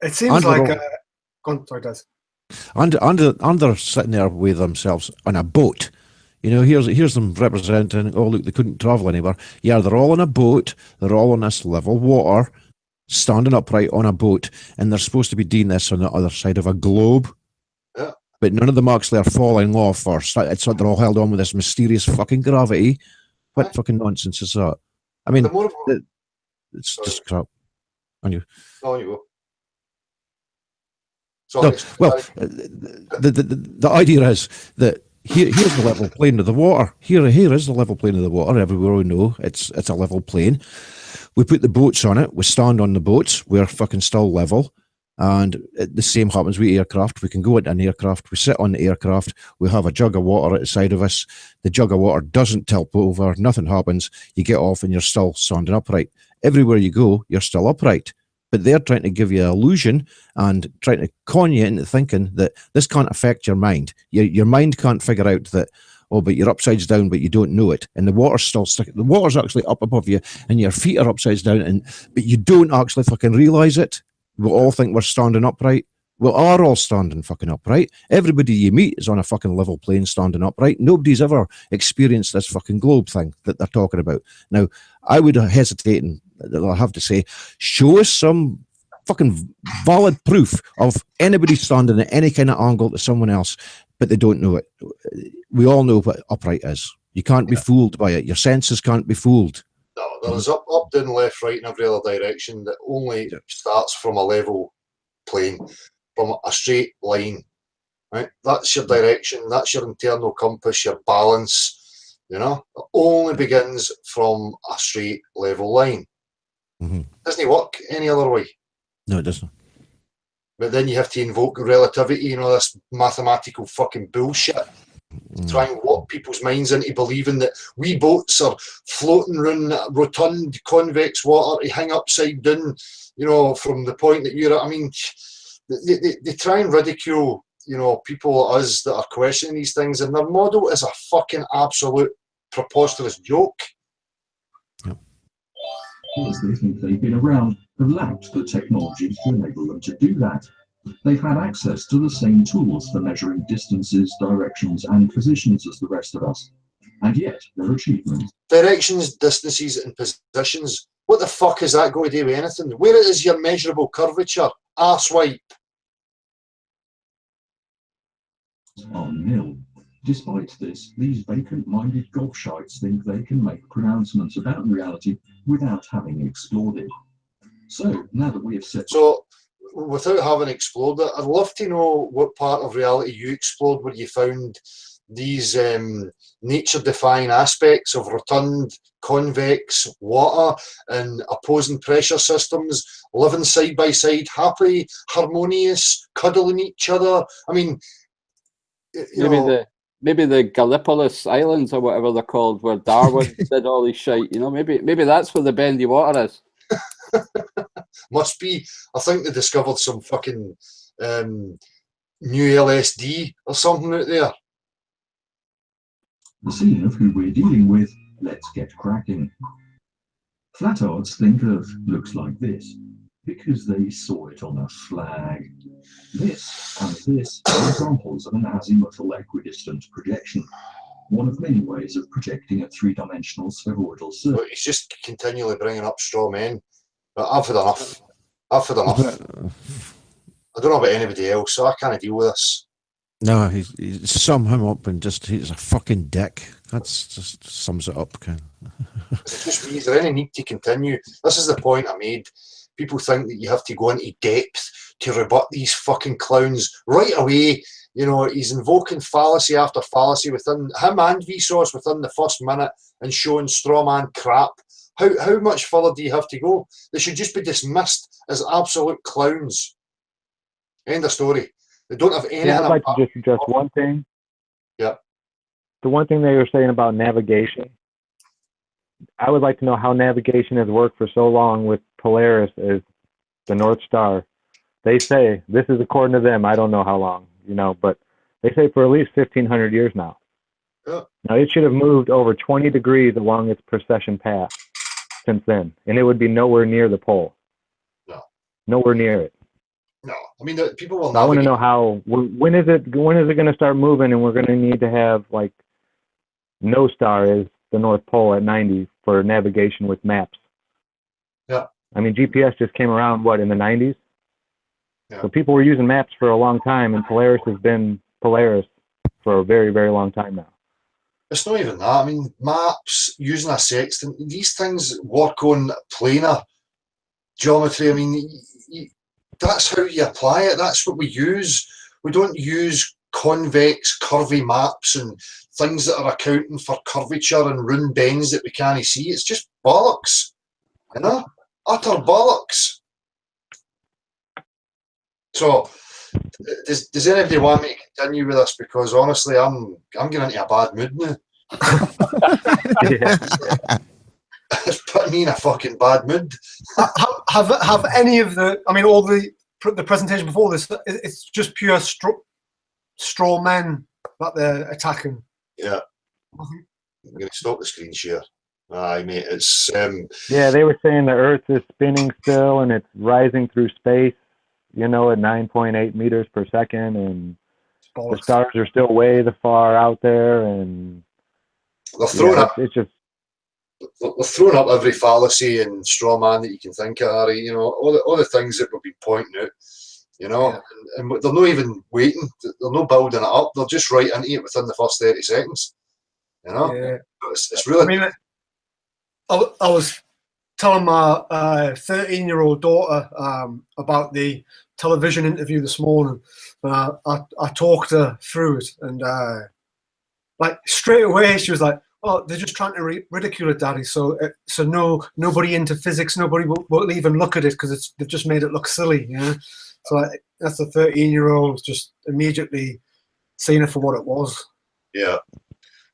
It seems like... Go on, sorry, Des. And they're sitting there with themselves on a boat. Here's them representing, oh, look, they couldn't travel anywhere. Yeah, they're all on a boat. They're all on this level water, standing upright on a boat, and they're supposed to be doing this on the other side of a globe. Yeah. But none of them actually are falling off, or it's like they're all held on with this mysterious fucking gravity. What fucking nonsense is that? I mean, it's just crap. On you. On you go. Sorry. No, well, the idea is that here's the level plane of the water. Here is the level plane of the water. Everywhere we know it's a level plane. We put the boats on it. We stand on the boats. We're fucking still level. And the same happens with aircraft. We can go into an aircraft. We sit on the aircraft. We have a jug of water at the side of us. The jug of water doesn't tilt over. Nothing happens. You get off and you're still standing upright. Everywhere you go, you're still upright. But they're trying to give you an illusion and trying to con you into thinking that this can't affect your mind. Your mind can't figure out that, oh, but you're upside down, but you don't know it. And the water's still stuck. The water's actually up above you and your feet are upside down, but you don't actually fucking realise it. We all think we're standing upright. We are all standing fucking upright. Everybody you meet is on a fucking level plane standing upright. Nobody's ever experienced this fucking globe thing that they're talking about. Now, I would hesitate, and I'll have to say, show us some fucking valid proof of anybody standing at any kind of angle to someone else, but they don't know it. We all know what upright is. You can't be fooled by it. Your senses can't be fooled. No, there's up, down, left, right, and every other direction that only starts from a level plane, from a straight line. Right? That's your direction. That's your internal compass, your balance. You know, it only begins from a straight level line. Doesn't work any other way. No, it doesn't. But then you have to invoke relativity, you know, this mathematical fucking bullshit. Try and warp people's minds into believing that wee boats are floating around rotund convex water to hang upside down, you know, from the point that you're at. I mean, they try and ridicule, you know, people like us that are questioning these things, and their model is a fucking absolute preposterous joke. Because they think they've been around, have lacked the technology to enable them to do that. They've had access to the same tools for measuring distances, directions, and positions as the rest of us. And yet, their achievements. Directions, distances, and positions. What the fuck is that going to do with anything? Where is your measurable curvature? Arsewipe. Are nil. Despite this, these vacant-minded gobshites think they can make pronouncements about reality without having explored it. So, now that we have set... So, without having explored it, I'd love to know what part of reality you explored where you found these nature-defying aspects of rotund, convex water and opposing pressure systems living side by side, happy, harmonious, cuddling each other. I mean, maybe the Gallipolis Islands or whatever they're called, where Darwin did all his shite. You know, maybe that's where the bendy water is. Must be. I think they discovered some fucking new LSD or something out there. The scene of who we're dealing with, let's get cracking. Flatards think of looks like this, because they saw it on a flag. This and this are examples of an azimuthal equidistant projection, one of many ways of projecting a three-dimensional spheroidal surface. But he's just continually bringing up straw men. But I've had enough. I've had enough. I don't know about anybody else, so I can't deal with this. No, he sum him up and just he's a fucking dick. That's just sums it up. It's just me. Is there any need to continue? This is the point I made. People think that you have to go into depth to rebut these fucking clowns right away. You know, he's invoking fallacy after fallacy within him and Vsauce within the first minute and showing straw man crap. How much further do you have to go? They should just be dismissed as absolute clowns. End of story. They don't have any. Yeah, I'd like to just address one thing. Yeah. The one thing they were saying about navigation. I would like to know how navigation has worked for so long with Polaris as the North Star. They say, this is according to them, I don't know how long, you know, but they say for at least 1,500 years now. Yeah. Now, it should have moved over 20 degrees along its precession path since then, and it would be nowhere near the pole. No. Nowhere near it. No. I mean, people will I want to know how, when is it going to start moving, and we're going to need to have, like, no star is the North Pole at 90 for navigation with maps. Yeah. I mean, GPS just came around, what, in the 90s? Yeah. So people were using maps for a long time, and Polaris has been Polaris for a very, very long time now. It's not even that. I mean, maps, using a sextant, these things work on planar geometry. I mean, that's how you apply it. That's what we use. We don't use convex, curvy maps and things that are accounting for curvature and round bends that we can't see. It's just bollocks, you know? Utter bollocks. So, does anybody want me to continue with this? Because honestly, I'm getting into a bad mood now. It's putting me in a fucking bad mood. Have any of the? I mean, all the presentation before this, it's just pure straw men that they're attacking. Yeah. I'm going to stop the screen share. Aye, mate. It's yeah, they were saying the Earth is spinning still and it's rising through space. You know, at 9.8 meters per second, and the stars are still way the far out there, and they're throwing up. It's just they're throwing up every fallacy and straw man that you can think of, Harry. You know, all the things that we've been pointing out. You know, yeah. and they're not even waiting. They're not building it up. They're just right into it within the first 30 seconds. You know, Yeah. it's really. I mean, I was telling my 13-year-old daughter about the television interview this morning, and I talked her through it, and like straight away she was like, "Oh, they're just trying to ridicule it, Daddy. So nobody into physics, nobody will even look at it because they've just made it look silly." You know, so that's a 13-year-old just immediately seeing it for what it was. Yeah.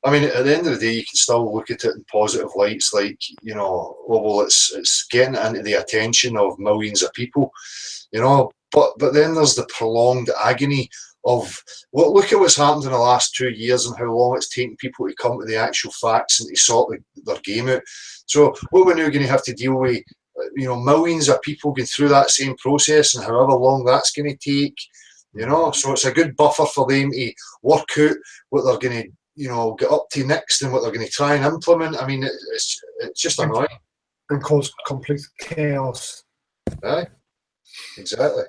I mean, at the end of the day, you can still look at it in positive lights, like, you know, well, it's getting into the attention of millions of people, you know, but then there's the prolonged agony of, well, look at what's happened in the last 2 years and how long it's taken people to come to the actual facts and to sort their game out. So what we're now going to have to deal with, you know, millions of people going through that same process and however long that's going to take, you know, so it's a good buffer for them to work out what they're going to, you know, get up to next and what they're going to try and implement. I mean, it's just annoying. And cause complete chaos. Aye, exactly.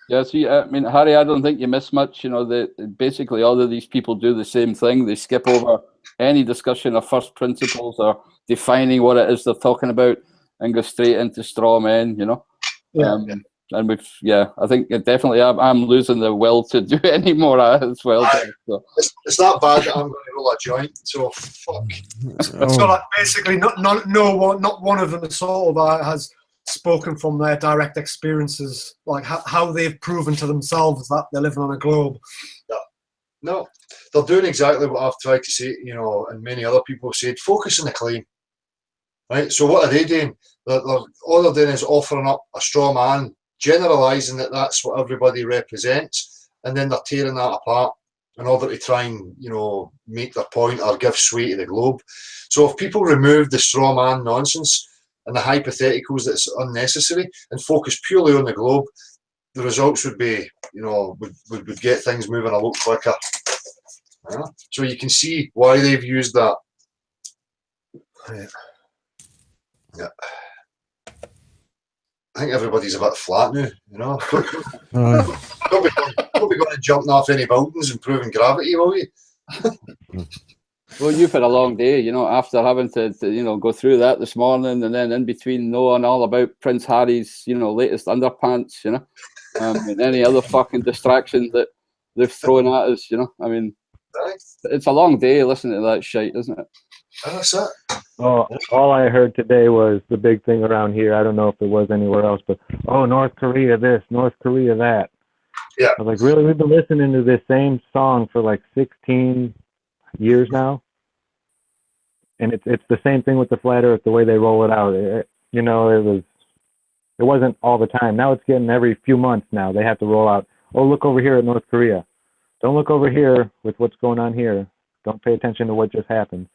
Yeah, see, I mean, Harry, I don't think you miss much. You know, basically all of these people do the same thing. They skip over any discussion of first principles or defining what it is they're talking about and go straight into straw men, you know. Yeah. And I think definitely I'm losing the will to do any more as well. So. It's that bad that I'm going to roll a joint, so fuck. So like basically not one of them sort of has spoken from their direct experiences, like how they've proven to themselves that they're living on a globe. No, they're doing exactly what I've tried to say, you know, and many other people have said, focus on the claim. Right, so what are they doing? All they're doing is offering up a straw man, generalising that that's what everybody represents, and then they're tearing that apart in order to try and, you know, make their point or give sway to the globe. So if people remove the straw man nonsense and the hypotheticals that's unnecessary and focus purely on the globe, the results would be, you know, would get things moving a lot quicker. Yeah? So you can see why they've used that. Yeah. I think everybody's a bit flat now, you know. Don't be going and jumping off any buildings and proving gravity, will you? Well, you've had a long day, you know, after having to you know, go through that this morning, and then in between knowing all about Prince Harry's, you know, latest underpants, you know, and any other fucking distractions that they've thrown at us, you know. I mean, it's a long day listening to that shit, isn't it? That's it. Oh, all I heard today was the big thing around here. I don't know if it was anywhere else, but North Korea this, North Korea that. Yeah. I was like, really? We've been listening to this same song for like 16 years now, and it's the same thing with the flat Earth. The way they roll it out, you know, it wasn't all the time. Now it's getting every few months. Now they have to roll out. Oh, look over here at North Korea. Don't look over here with what's going on here. Don't pay attention to what just happened.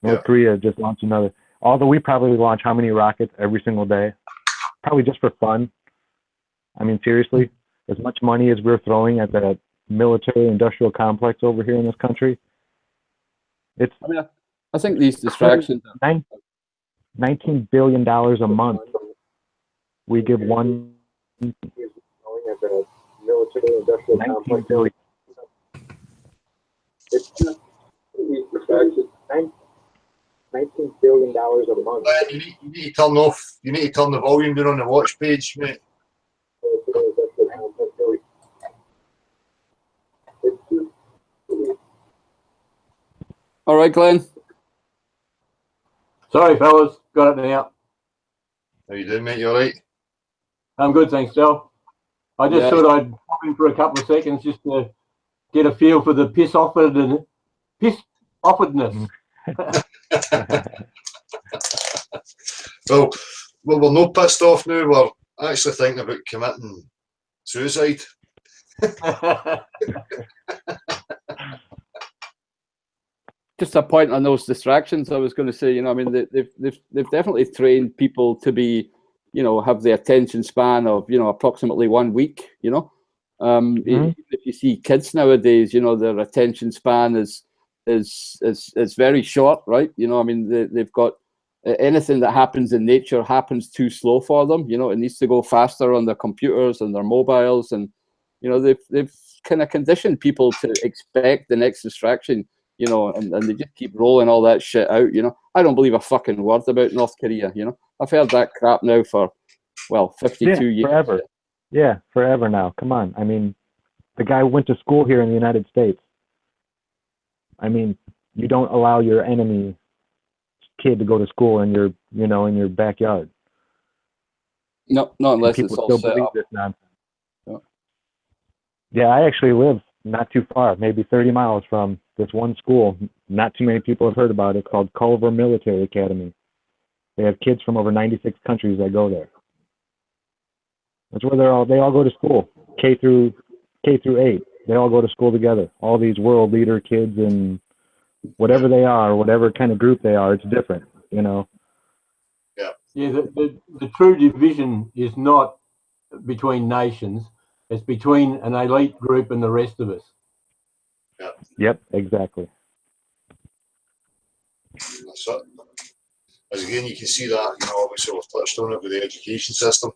North Korea just launched another. Although we probably launch how many rockets every single day? Probably just for fun. I mean, seriously, as much money as we're throwing at the military-industrial complex over here in this country, it's. I mean, I think these distractions. $19 billion a month. We give $19 billion. It's just these distractions. $19 billion a month. You need to turn off. You need to turn the volume down on the watch page, mate. All right, Glenn. Sorry, fellas, got it now. How you doing, mate? You all right? I'm good, thanks, Joe. I just thought I'd pop in for a couple of seconds just to get a feel for the piss offeredness. Well, we're not pissed off now. We're actually thinking about committing suicide. Just a point on those distractions. I was going to say, you know, I mean, they've definitely trained people to be, you know, have the attention span of, you know, approximately 1 week. You know, if you see kids nowadays, you know, their attention span is very short, right? You know, I mean, they've got anything that happens in nature happens too slow for them. You know, it needs to go faster on their computers and their mobiles, and you know, they've kind of conditioned people to expect the next distraction you know, and they just keep rolling all that shit out, you know. I don't believe a fucking word about North Korea, you know. I've heard that crap now for, well, 52 years. Forever. Yeah, forever now. Come on. I mean, the guy went to school here in the United States. I mean, you don't allow your enemy kid to go to school in your, you know, in your backyard. No, not unless it's people all still set believe up. this nonsense. Yeah. Yeah, I actually live not too far, maybe 30 miles from this one school. Not too many people have heard about it. It's called Culver Military Academy. They have kids from over 96 countries that go there. That's where they all go to school, K through 8. They all go to school together. All these world leader kids and whatever they are, whatever kind of group they are, it's different, you know. Yeah, the true division is not between nations. It's between an elite group and the rest of us. Yep, exactly. That's it. As again, you can see that, you know, obviously we've touched on it with the education system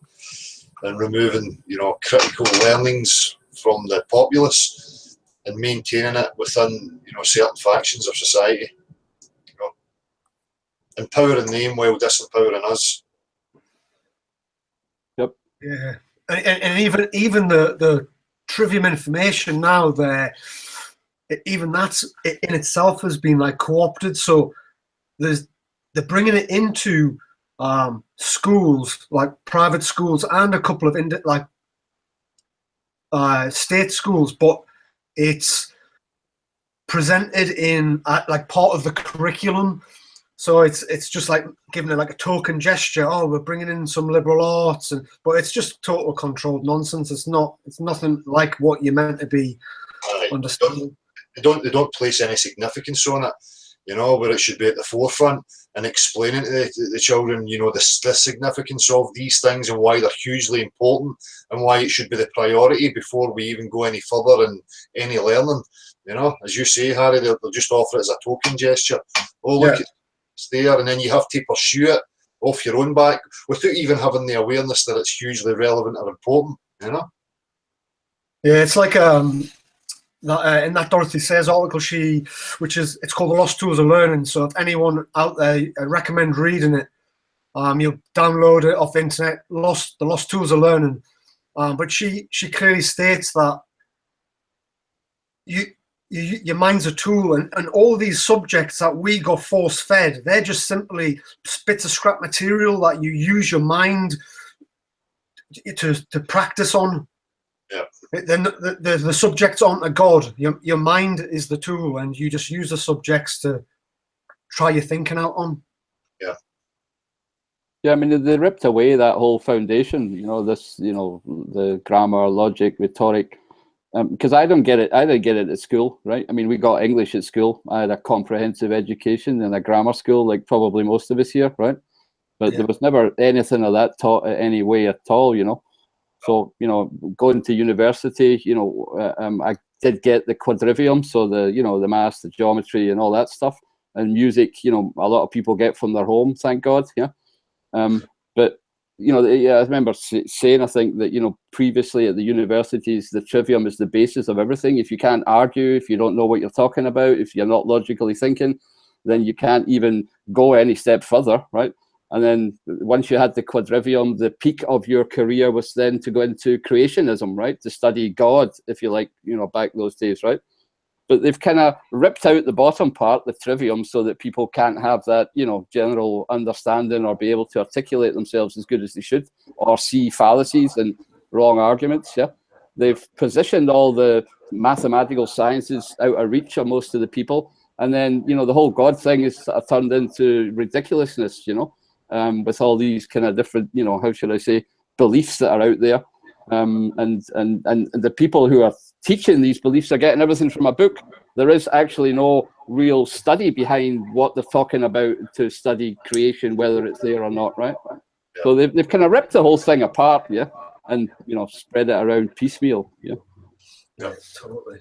and removing, you know, critical learnings from the populace and maintaining it within, you know, certain factions of society. You know, empowering them while disempowering us. Yep. Yeah, and even the trivium information now there, even that's in itself has been like co-opted. So they're bringing it into schools, like private schools and a couple of state schools, but it's presented in like part of the curriculum. So it's just like giving it like a token gesture. Oh, we're bringing in some liberal arts, but it's just total controlled nonsense. It's nothing like what you're meant to be understanding. They don't place any significance on it, you know, where it should be at the forefront and explaining to the children, you know, the significance of these things and why they're hugely important and why it should be the priority before we even go any further in any learning. You know, as you say, Harry, they'll just offer it as a token gesture. Oh, look, it's there, and then you have to pursue it off your own back without even having the awareness that it's hugely relevant or important. You know. Yeah, it's like in that Dorothy Sayers article, it's called The Lost Tools of Learning. So if anyone out there, I recommend reading it. You'll download it off the internet. The Lost Tools of Learning. But she clearly states that your mind's a tool, and all these subjects that we got force fed, they're just simply bits of scrap material that you use your mind to practice on. Yeah. Then the subjects aren't a god. Your mind is the tool, and you just use the subjects to try your thinking out on. Yeah. Yeah, I mean, they ripped away that whole foundation, you know, the grammar, logic, rhetoric, because I don't get it. I didn't get it at school, right? I mean, we got English at school. I had a comprehensive education in a grammar school, like probably most of us here, right? But there was never anything of that taught any way at all, you know. So, you know, going to university, you know, I did get the quadrivium, so the maths, the geometry, and all that stuff, and music. You know, a lot of people get from their home, thank God. Yeah. But you know, I remember saying, I think that, you know, previously at the universities, the trivium is the basis of everything. If you can't argue, if you don't know what you're talking about, if you're not logically thinking, then you can't even go any step further, right? And then once you had the quadrivium, the peak of your career was then to go into creationism, right? To study God, if you like, you know, back those days, right? But they've kind of ripped out the bottom part, the trivium, so that people can't have that, you know, general understanding or be able to articulate themselves as good as they should, or see fallacies and wrong arguments. Yeah, they've positioned all the mathematical sciences out of reach of most of the people, and then, you know, the whole God thing is turned into ridiculousness. You know, with all these kind of different, you know, how should I say, beliefs that are out there. And the people who are teaching these beliefs are getting everything from a book. There is actually no real study behind what they're talking about to study creation, whether it's there or not, right? Yeah. So they've kind of ripped the whole thing apart, yeah, and, you know, spread it around piecemeal, yeah. Yeah, totally.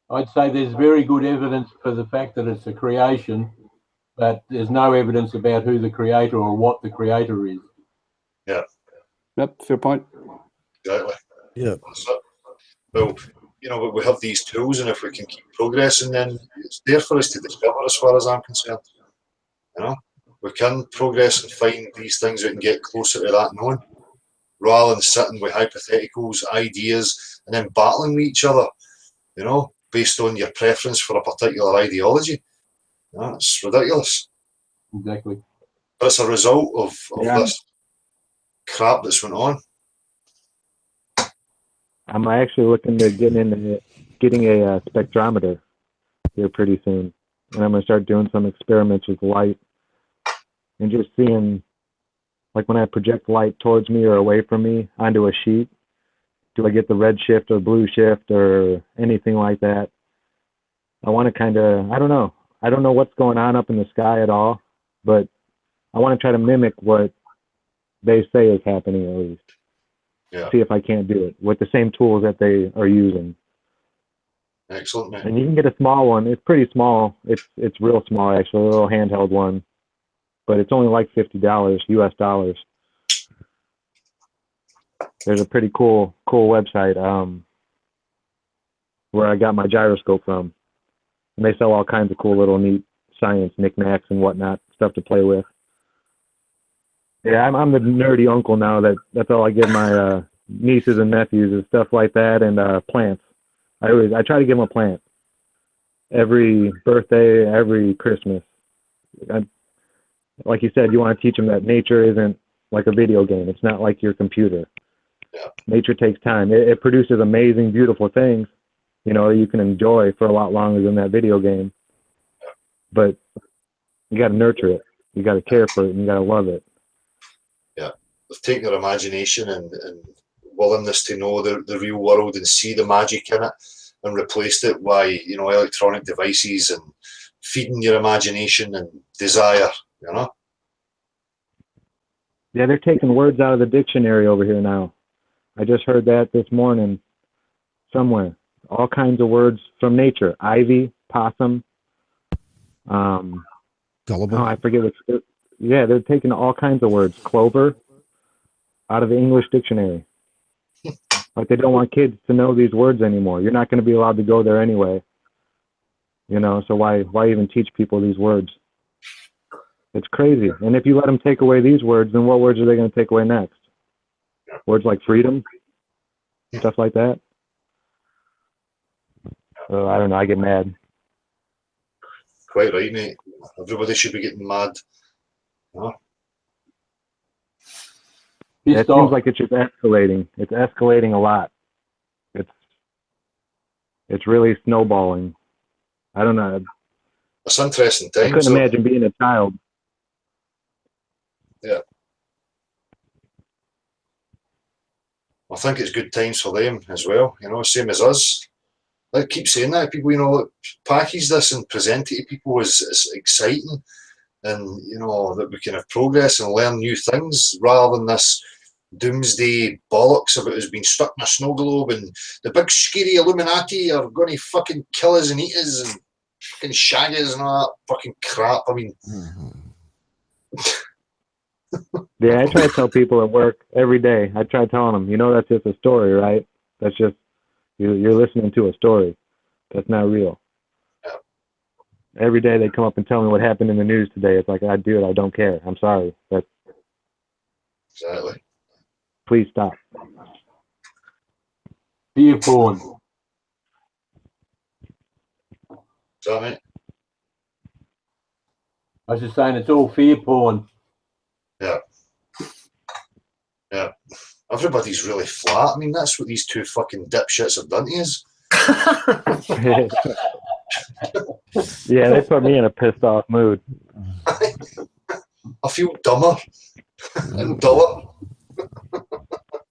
I'd say there's very good evidence for the fact that it's a creation, but there's no evidence about who the creator or what the creator is. Yeah. Yep, fair point. Exactly. Yeah. Well, you know, we have these tools, and if we can keep progressing, then it's there for us to discover, as far as I'm concerned. You know, we can progress and find these things that can get closer to that known, rather than sitting with hypotheticals, ideas, and then battling with each other, you know, based on your preference for a particular ideology. You know, it's ridiculous. Exactly. But it's a result of Yeah. this crap that's went on. I'm actually looking to getting a spectrometer here pretty soon, and I'm gonna start doing some experiments with light and just seeing, like when I project light towards me or away from me onto a sheet, do I get the red shift or blue shift or anything like that? I want to kind of, I don't know what's going on up in the sky at all, but I want to try to mimic what they say is happening at least. Yeah. See if I can't do it with the same tools that they are using. Excellent, man. And you can get a small one. It's pretty small. It's real small actually, a little handheld one, but it's only like $50 US dollars. There's a pretty cool website where I got my gyroscope from, and they sell all kinds of cool little neat science knickknacks and whatnot, stuff to play with. Yeah, I'm the nerdy uncle now. That's all I give my nieces and nephews is stuff like that, and plants. I try to give them a plant every birthday, every Christmas. Like you said, you want to teach them that nature isn't like a video game. It's not like your computer. Yeah. Nature takes time. It produces amazing, beautiful things, you know, that you can enjoy for a lot longer than that video game. But you got to nurture it. You got to care for it, and you got to love it. Yeah, they've taken their imagination and willingness to know the real world and see the magic in it, and replaced it by, you know, electronic devices and feeding your imagination and desire, you know. Yeah, they're taking words out of the dictionary over here now. I just heard that this morning somewhere. All kinds of words from nature. Ivy, possum. Gullible. Oh, I forget what. Yeah, they're taking all kinds of words. Clover out of the English dictionary. Like they don't want kids to know these words anymore. You're not going to be allowed to go there anyway. You know, so why even teach people these words? It's crazy. And if you let them take away these words, then what words are they going to take away next? Words like freedom, stuff like that. I don't know. I get mad. Quite right, mate. Everybody should be getting mad. You know? Yeah, it seems like it's just escalating. It's escalating a lot. It's really snowballing. I don't know. It's interesting times. I couldn't imagine being a child. Yeah. I think it's good times for them as well, you know, same as us. I keep saying that people, you know, package this and present it to people as exciting, and, you know, that we can have progress and learn new things rather than this doomsday bollocks about us being stuck in a snow globe and the big scary Illuminati are going to fucking kill us and eat us and fucking shag us and all that fucking crap. I mean, Yeah, I try to tell people at work every day. I try telling them, you know, that's just a story, right? That's just, you're listening to a story. That's not real. Every day they come up and tell me what happened in the news today. It's like, I don't care. I'm sorry. Exactly. Please stop. Fear porn. So, mate. I was just saying it's all fear porn. Yeah. Yeah. Everybody's really flat. I mean, that's what these two fucking dipshits have done to us. Yeah, they put me in a pissed off mood. I feel dumber and duller.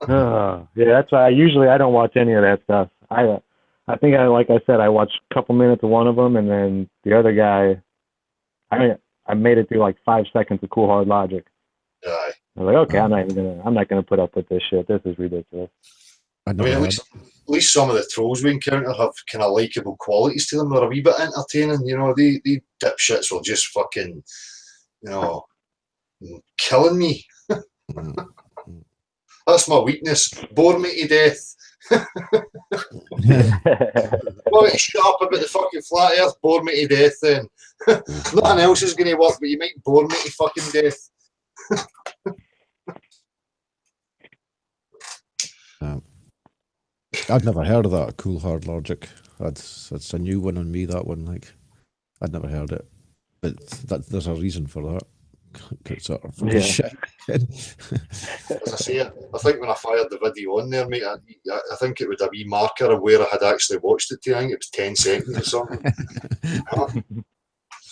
Yeah, that's why I don't watch any of that stuff. I think like I said, I watched a couple minutes of one of them, and then the other guy, I made it through like 5 seconds of Cool Hard Logic. Aye. I was like, okay, I'm not gonna put up with this shit. This is ridiculous. I mean, at least some of the trolls we encounter have kind of likeable qualities to them. They're a wee bit entertaining. You know, the dipshits will just fucking, you know, killing me. That's my weakness. Bore me to death. Well, shut up about the fucking flat earth, bore me to death then. Nothing else is going to work, but you might bore me to fucking death. I'd never heard of that, cool hard logic. That's a new one on me, that one. Like, I'd never heard it. But there's a reason for that. It's sort of Yeah. shit. As I say, I think when I fired the video on there, mate, I think it would a wee marker of where I had actually watched it to. I think it was 10 seconds or something.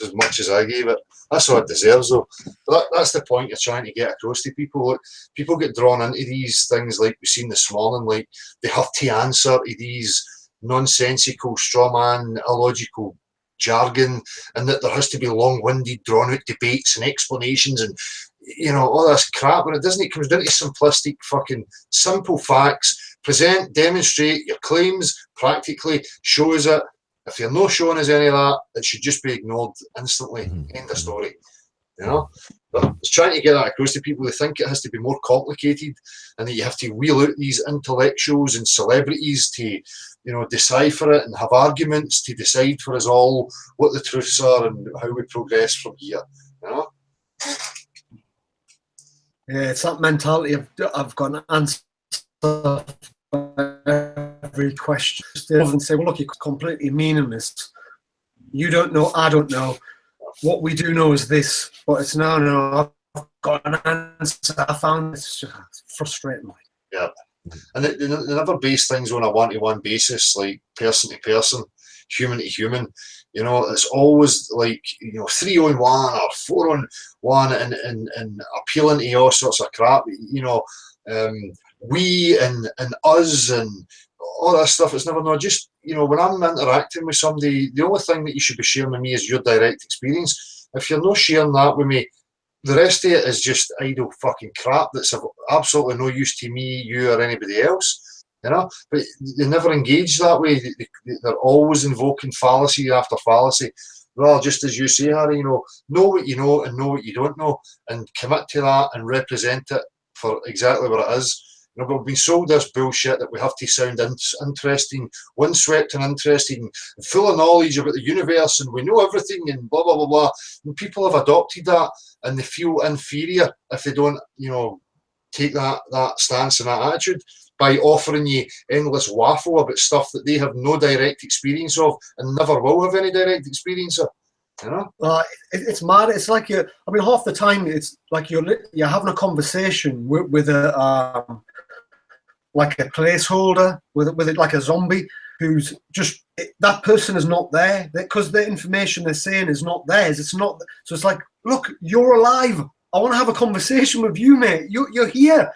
As much as I gave it. That's what it deserves, though. But that's the point you're trying to get across to people. Look, people get drawn into these things like we've seen this morning, like they have to answer to these nonsensical, strawman, illogical jargon, and that there has to be long-winded, drawn-out debates and explanations and, you know, all this crap. When it doesn't, it comes down to simplistic, fucking simple facts. Present, demonstrate your claims practically, shows it. If you're not showing us any of that, it should just be ignored instantly. End of story. You know? But it's trying to get that across to people. They think it has to be more complicated and that you have to wheel out these intellectuals and celebrities to, you know, decipher it and have arguments to decide for us all what the truths are and how we progress from here. You know? Yeah, it's that mentality of I've got an answer for every question. Rather than say, well, look, you're completely meaningless. You don't know, I don't know. What we do know is this, but it's no, I've got an answer. I found it's just frustrating. Yeah. And they never base things on a one-to-one basis, like person to person, human to human. You know, it's always like, you know, 3-on-1 or 4-on-1 and appealing to all sorts of crap. You know, we and us and all that stuff. It's never, no, just, you know, when I'm interacting with somebody, the only thing that you should be sharing with me is your direct experience. If you're not sharing that with me, the rest of it is just idle fucking crap that's of absolutely no use to me, you, or anybody else. You know, but they never engage that way. They're always invoking fallacy after fallacy. Well, just as you say, Harry, you know what you know and know what you don't know, and commit to that and represent it for exactly what it is. You know, but we've been sold this bullshit that we have to sound interesting, windswept and interesting, and full of knowledge about the universe, and we know everything, and blah blah blah blah. And people have adopted that, and they feel inferior if they don't, you know, take that stance and that attitude by offering you endless waffle about stuff that they have no direct experience of and never will have any direct experience of. You know, it's mad. It's like I mean, half the time it's like you're having a conversation with a like a placeholder with like a zombie who's just, that person is not there because the information they're saying is not theirs. It's not. So it's like, look, you're alive. I want to have a conversation with you, mate. You're here.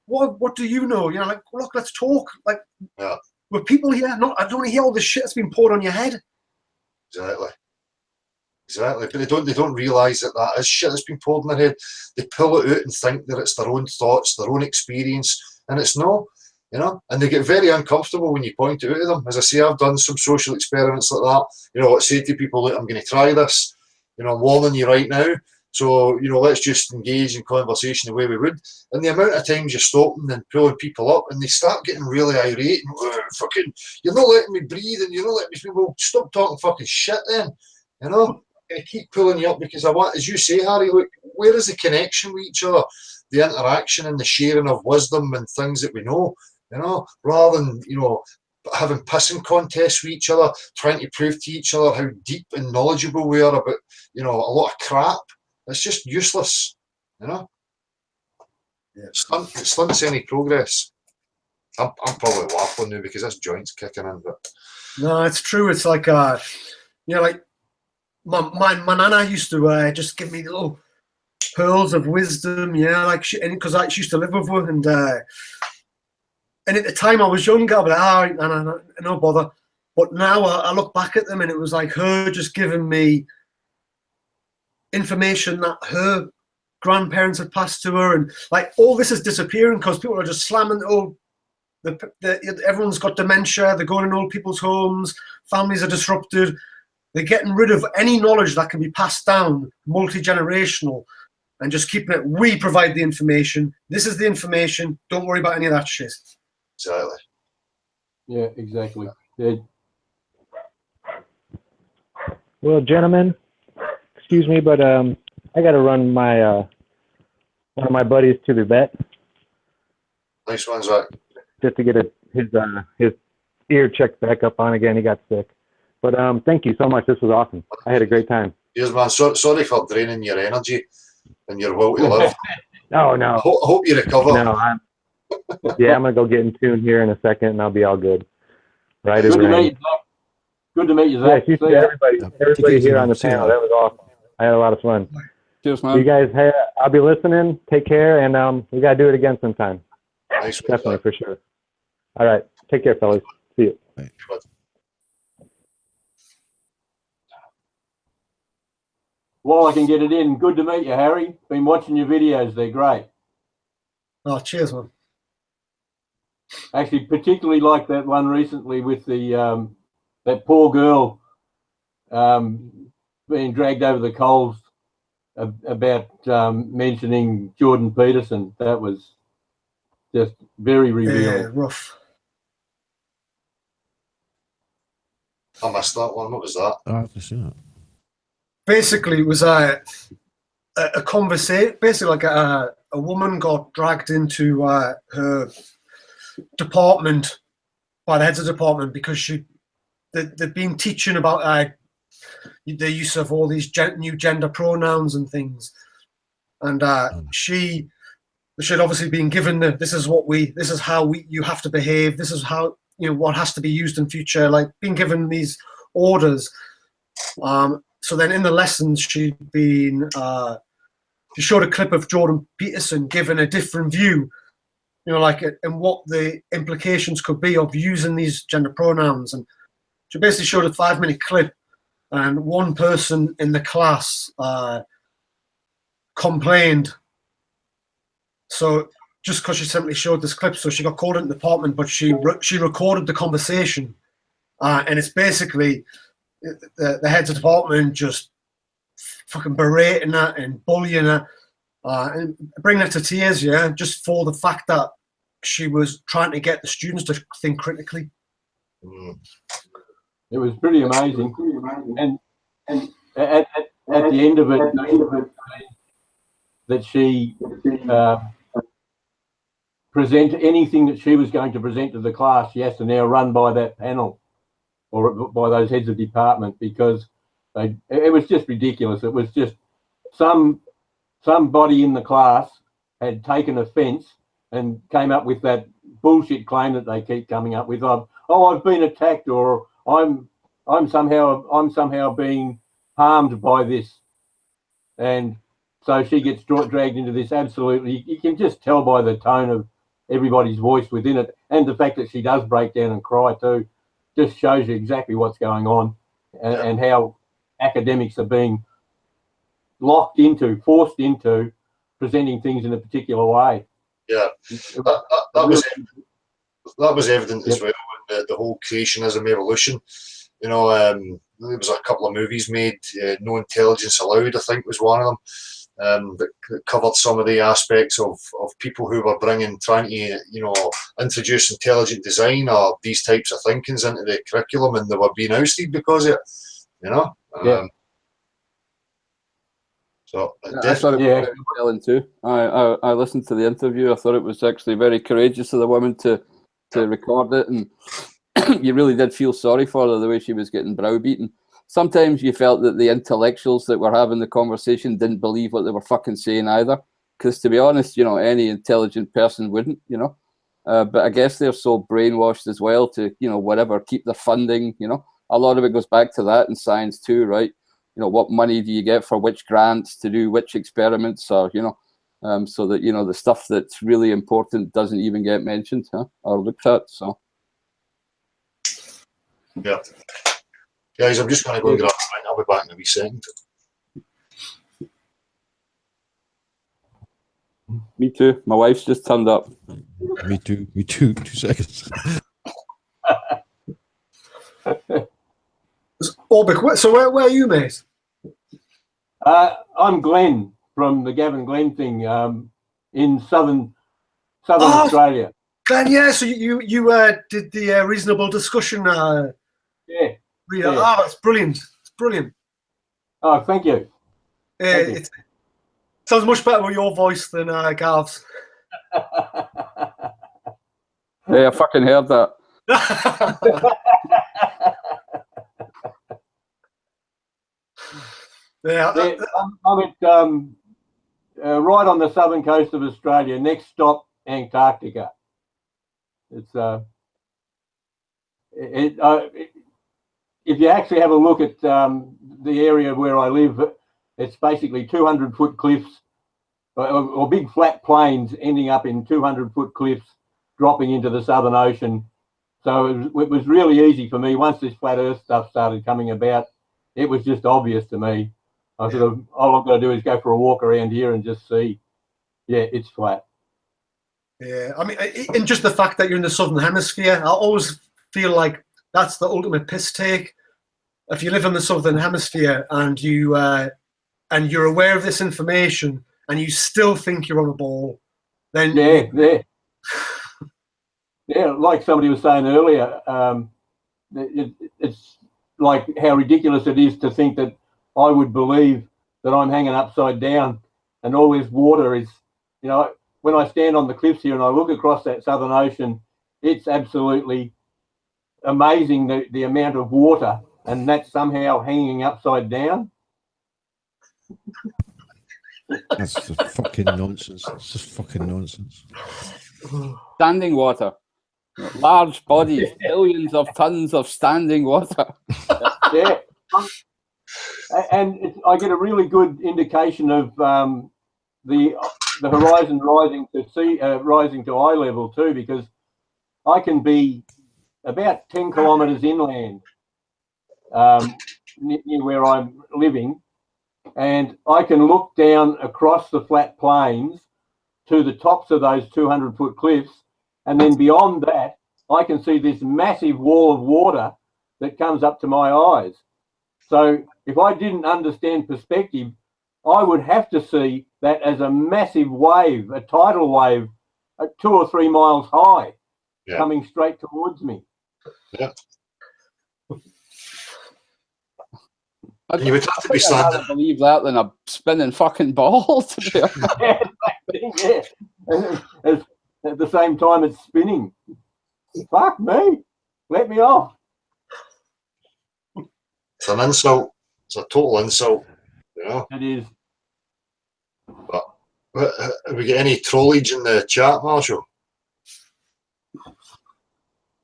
What do you know? You know, like, look, let's talk. Like, yeah. With people here, I don't want to hear all the shit that's been poured on your head. Exactly, but they don't realise that is shit that's been poured in their head. They pull it out and think that it's their own thoughts, their own experience, and it's not. You know, and they get very uncomfortable when you point it out to them. As I say, I've done some social experiments like that. You know, I say to people, look, I'm going to try this. You know, I'm warning you right now. So, you know, let's just engage in conversation the way we would. And the amount of times you're stopping and pulling people up and they start getting really irate and fucking, you're not letting me breathe and you're not letting me, well, stop talking fucking shit then. You know, I keep pulling you up because I want, as you say, Harry, look, where is the connection with each other? The interaction and the sharing of wisdom and things that we know, you know, rather than, you know, having pissing contests with each other, trying to prove to each other how deep and knowledgeable we are about, you know, a lot of crap. It's just useless, you know. Yeah. It stunts any progress. I'm probably waffling now because this joint's kicking in, but no, it's true. It's like you know, like my nana used to just give me little pearls of wisdom, yeah, like because I used to live with her, and at the time I was younger, but no bother. But now I look back at them, and it was like her just giving me information that her grandparents had passed to her, and like all this is disappearing because people are just slamming. Everyone's got dementia. They're going in old people's homes. Families are disrupted. They're getting rid of any knowledge that can be passed down, multi-generational, and just keeping it. We provide the information. This is the information. Don't worry about any of that shit. Exactly. Yeah, exactly. Yeah. Well, gentlemen, excuse me, but I got to run my one of my buddies to the vet Nice one, Zach. just to get his ear checked back up on again. He got sick. But thank you so much. This was awesome. I had a great time. Cheers, man. Sorry for draining your energy and your will to live. Oh no. Hope you recover. No, I'm gonna go get in tune here in a second, and I'll be all good. Right Good as to rain. meet you, Zach. Good to meet you, Yes, Zach. you See too, ya. everybody here on the panel. That was awesome. I had a lot of fun. Cheers, man. You guys, hey, I'll be listening. Take care, and we gotta do it again sometime. Nice one, Definitely, Zach. for sure. All right, take care, fellas. See you. While I can get it in, good to meet you, Harry. Been watching your videos. They're great. Oh, cheers, man. Actually, particularly like that one recently with the that poor girl being dragged over the coals about mentioning Jordan Peterson. That was just very revealing. Yeah, rough. I missed that one. What was that? I have to see that. Basically, it was a conversation. Basically, like a woman got dragged into her department by the heads of department because they've been teaching about the use of all these new gender pronouns and things, and she had obviously been given this is how you have to behave. This is how what has to be used in future. Like being given these orders. So then in the lessons she showed a clip of Jordan Peterson giving a different view, and what the implications could be of using these gender pronouns. And she basically showed a 5-minute clip, and one person in the class complained. So just because she simply showed this clip, so she got called into the department, but she recorded the conversation, and it's basically the heads of department just fucking berating her and bullying her, and bringing her to tears, just for the fact that she was trying to get the students to think critically. It was pretty amazing. And at the end of it, that she present anything that she was going to present to the class, she has to now run by that panel or by those heads of department, because it was just ridiculous. It was just somebody in the class had taken offence and came up with that bullshit claim that they keep coming up with of, I've been attacked, or I'm somehow being harmed by this. And so she gets dragged into this. Absolutely, you can just tell by the tone of everybody's voice within it, and the fact that she does break down and cry too, just shows you exactly what's going on, and how academics are being forced into presenting things in a particular way. Yeah, that was evident as well in the whole creationism evolution. There was a couple of movies made. No Intelligence Allowed, I think, was one of them. That covered some of the aspects of people who were trying to introduce intelligent design or these types of thinkings into the curriculum, and they were being ousted because of it. So I thought it was compelling too. I listened to the interview. I thought it was actually very courageous of the woman to record it, and you really did feel sorry for her the way she was getting browbeaten. Sometimes you felt that the intellectuals that were having the conversation didn't believe what they were fucking saying either. Because to be honest, any intelligent person wouldn't, But I guess they're so brainwashed as well to, whatever, keep their funding, A lot of it goes back to that in science too, right? What money do you get for which grants to do which experiments, or, so that, the stuff that's really important doesn't even get mentioned or looked at, so. Yeah. Guys, I'm just going to go and grab a drink. I'll be back in a wee second. Me too. My wife's just turned up. Me too. 2 seconds. Orbic, so where are you, mate? I'm Glenn from the Gavin Glenn thing in southern Australia. Ben, yeah, so you did the reasonable discussion. Yeah. Read. Yeah. Oh, it's brilliant. It's brilliant. Oh, thank you. Thank you. It sounds much better with your voice than Gav's. Yeah, I fucking heard that. Yeah, I'm at right on the southern coast of Australia. Next stop, Antarctica. It's if you actually have a look at the area where I live, it's basically 200-foot cliffs or big flat plains ending up in 200-foot cliffs dropping into the Southern Ocean. So it was really easy for me once this flat Earth stuff started coming about. It was just obvious to me. I sort of, all I've got to do is go for a walk around here and just see. Yeah, it's flat. Yeah, I mean, and just the fact that you're in the Southern Hemisphere, I always feel like that's the ultimate piss take. If you live in the Southern Hemisphere and you're aware of this information and you still think you're on a ball, then yeah, like somebody was saying earlier, it's like how ridiculous it is to think that I would believe that I'm hanging upside down and all this water is, you know, when I stand on the cliffs here and I look across that Southern Ocean, it's absolutely amazing the amount of water, and that's somehow hanging upside down. That's just fucking nonsense. It's just fucking nonsense. Standing water. Large bodies, billions of tons of standing water. Yeah. And I get a really good indication of the horizon rising to eye level too, because I can be about 10 kilometres inland near where I'm living, and I can look down across the flat plains to the tops of those 200-foot cliffs, and then beyond that, I can see this massive wall of water that comes up to my eyes. So if I didn't understand perspective, I would have to see that as a massive wave, a tidal wave, 2 or 3 miles high, coming straight towards me. Yeah. You would have to be I'd rather believe that than a spinning fucking ball. Yeah. And at the same time, it's spinning. Fuck me. Let me off. It's an insult. It's a total insult. You know? It is. But have we got any trollage in the chat, Marshall?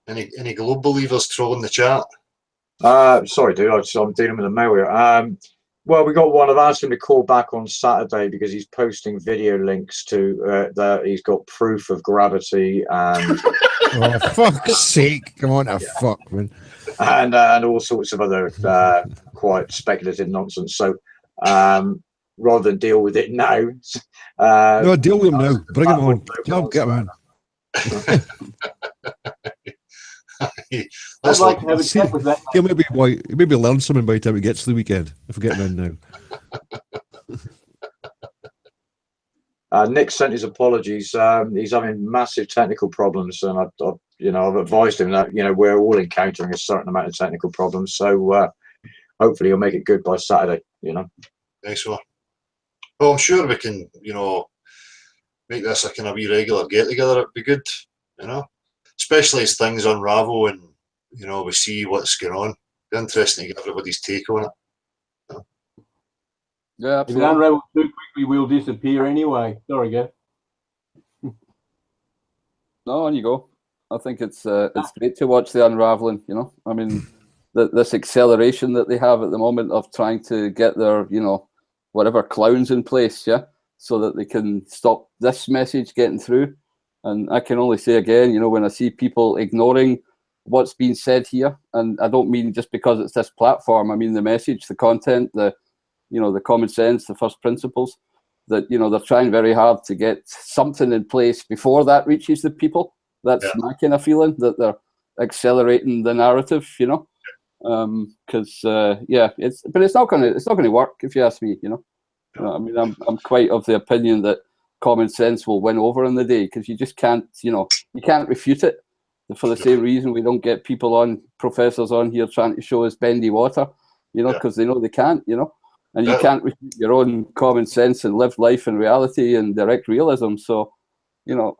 Any globe believers trolling the chat? Sorry, dude. I'm dealing with a mail here. Well, we got one. I've asked him to call back on Saturday because he's posting video links to that. He's got proof of gravity and oh, fuck's sake! Come on, fuck, man. And all sorts of other quite speculative nonsense. So rather than deal with it now, no, deal with him now. Bring him on. Get him on. I'd like to have a chat with that. He'll maybe learn something by the time it gets to the weekend if we get him in now. Nick sent his apologies. He's having massive technical problems, and I've advised him that we're all encountering a certain amount of technical problems. So hopefully he'll make it good by Saturday. Nice one. Well, I'm sure we can, make this a kind of wee regular get together. It'd be good, especially as things unravel and we see what's going on. It'd be interesting to get everybody's take on it. Yeah, if it unravels too quickly, we'll disappear anyway. Sorry, Gav. No, on you go. I think it's great to watch the unraveling. I mean, this acceleration that they have at the moment of trying to get their whatever clowns in place, so that they can stop this message getting through. And I can only say again, when I see people ignoring what's being said here, and I don't mean just because it's this platform, I mean the message, the content, the common sense, the first principles, that, they're trying very hard to get something in place before that reaches the people. That's my kind of feeling, that they're accelerating the narrative, because it's not gonna work, if you ask me, I mean, I'm quite of the opinion that common sense will win over in the day, because you just can't, you can't refute it. For the same reason, we don't get people on, professors on here trying to show us bendy water, you know, because they know they can't, you know, and you can't refute your own common sense and lived life and reality and direct realism. So, you know,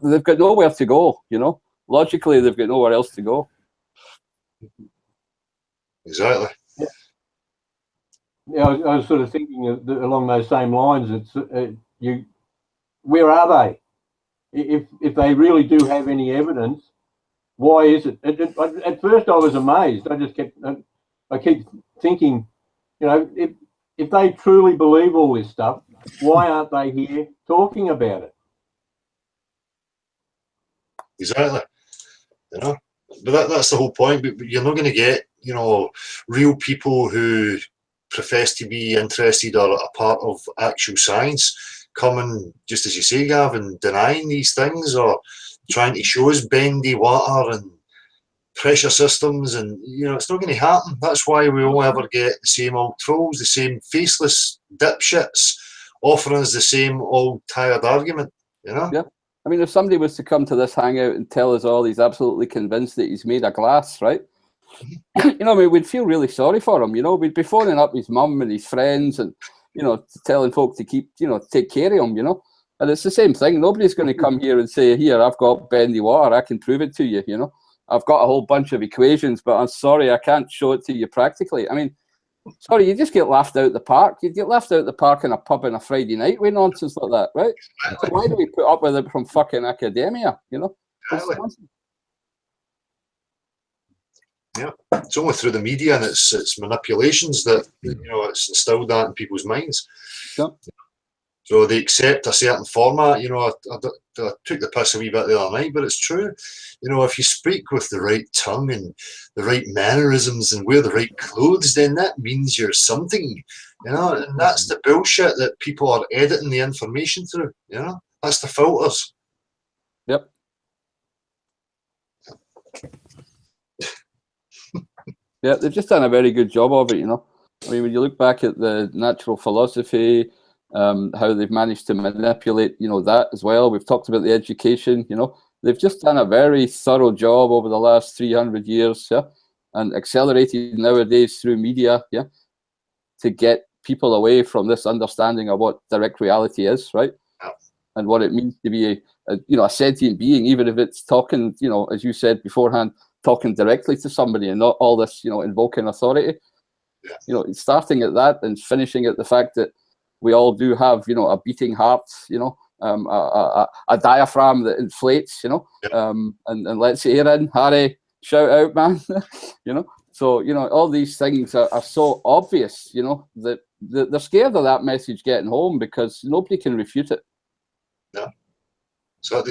they've got nowhere to go, you know. Logically, they've got nowhere else to go. Exactly. Yeah, I was sort of thinking along those same lines. It's where are they? If they really do have any evidence, why is it? At first, I was amazed. I keep thinking, you know, if they truly believe all this stuff, why aren't they here talking about it? Exactly. You know, but that's the whole point. But you're not going to get, you know, real people who profess to be interested or a part of actual science coming, just as you say, Gavin, denying these things or trying to show us bendy water and pressure systems, and you know, it's not going to happen. That's why we only ever get the same old trolls, the same faceless dipshits offering us the same old tired argument, you know. Yeah, I mean, if somebody was to come to this hangout and tell us all he's absolutely convinced that he's made of glass, right? You know, I mean, we'd feel really sorry for him. You know, we'd be phoning up his mum and his friends, and you know, telling folk to keep, you know, take care of him. You know, and it's the same thing. Nobody's going to come here and say, "Here, I've got bendy water. I can prove it to you." You know, I've got a whole bunch of equations, but I'm sorry, I can't show it to you practically. I mean, sorry, you just get laughed out the park. You'd get laughed out the park in a pub on a Friday night with nonsense like that, right? So why do we put up with it from fucking academia? You know, yeah, it's only through the media and its manipulations that, you know, it's instilled that in people's minds. Yeah. So they accept a certain format. You know, I took the piss a wee bit the other night, but it's true. You know, if you speak with the right tongue and the right mannerisms and wear the right clothes, then that means you're something. You know, and that's the bullshit that people are editing the information through. You know, that's the filters. Yep. Yeah, they've just done a very good job of it, you know. I mean, when you look back at the natural philosophy, how they've managed to manipulate, you know, that as well. We've talked about the education, you know. They've just done a very thorough job over the last 300 years, yeah, and accelerated nowadays through media, yeah, to get people away from this understanding of what direct reality is, right? Yeah. And what it means to be a sentient being, even if it's talking, you know, as you said beforehand, talking directly to somebody and not all this, you know, invoking authority. Yeah. You know, starting at that and finishing at the fact that we all do have, you know, a beating heart, you know, a diaphragm that inflates, you know, yeah. And lets the air in. Harry, shout out, man. You know, so, you know, all these things are so obvious, you know, that they're scared of that message getting home because nobody can refute it. Yeah. So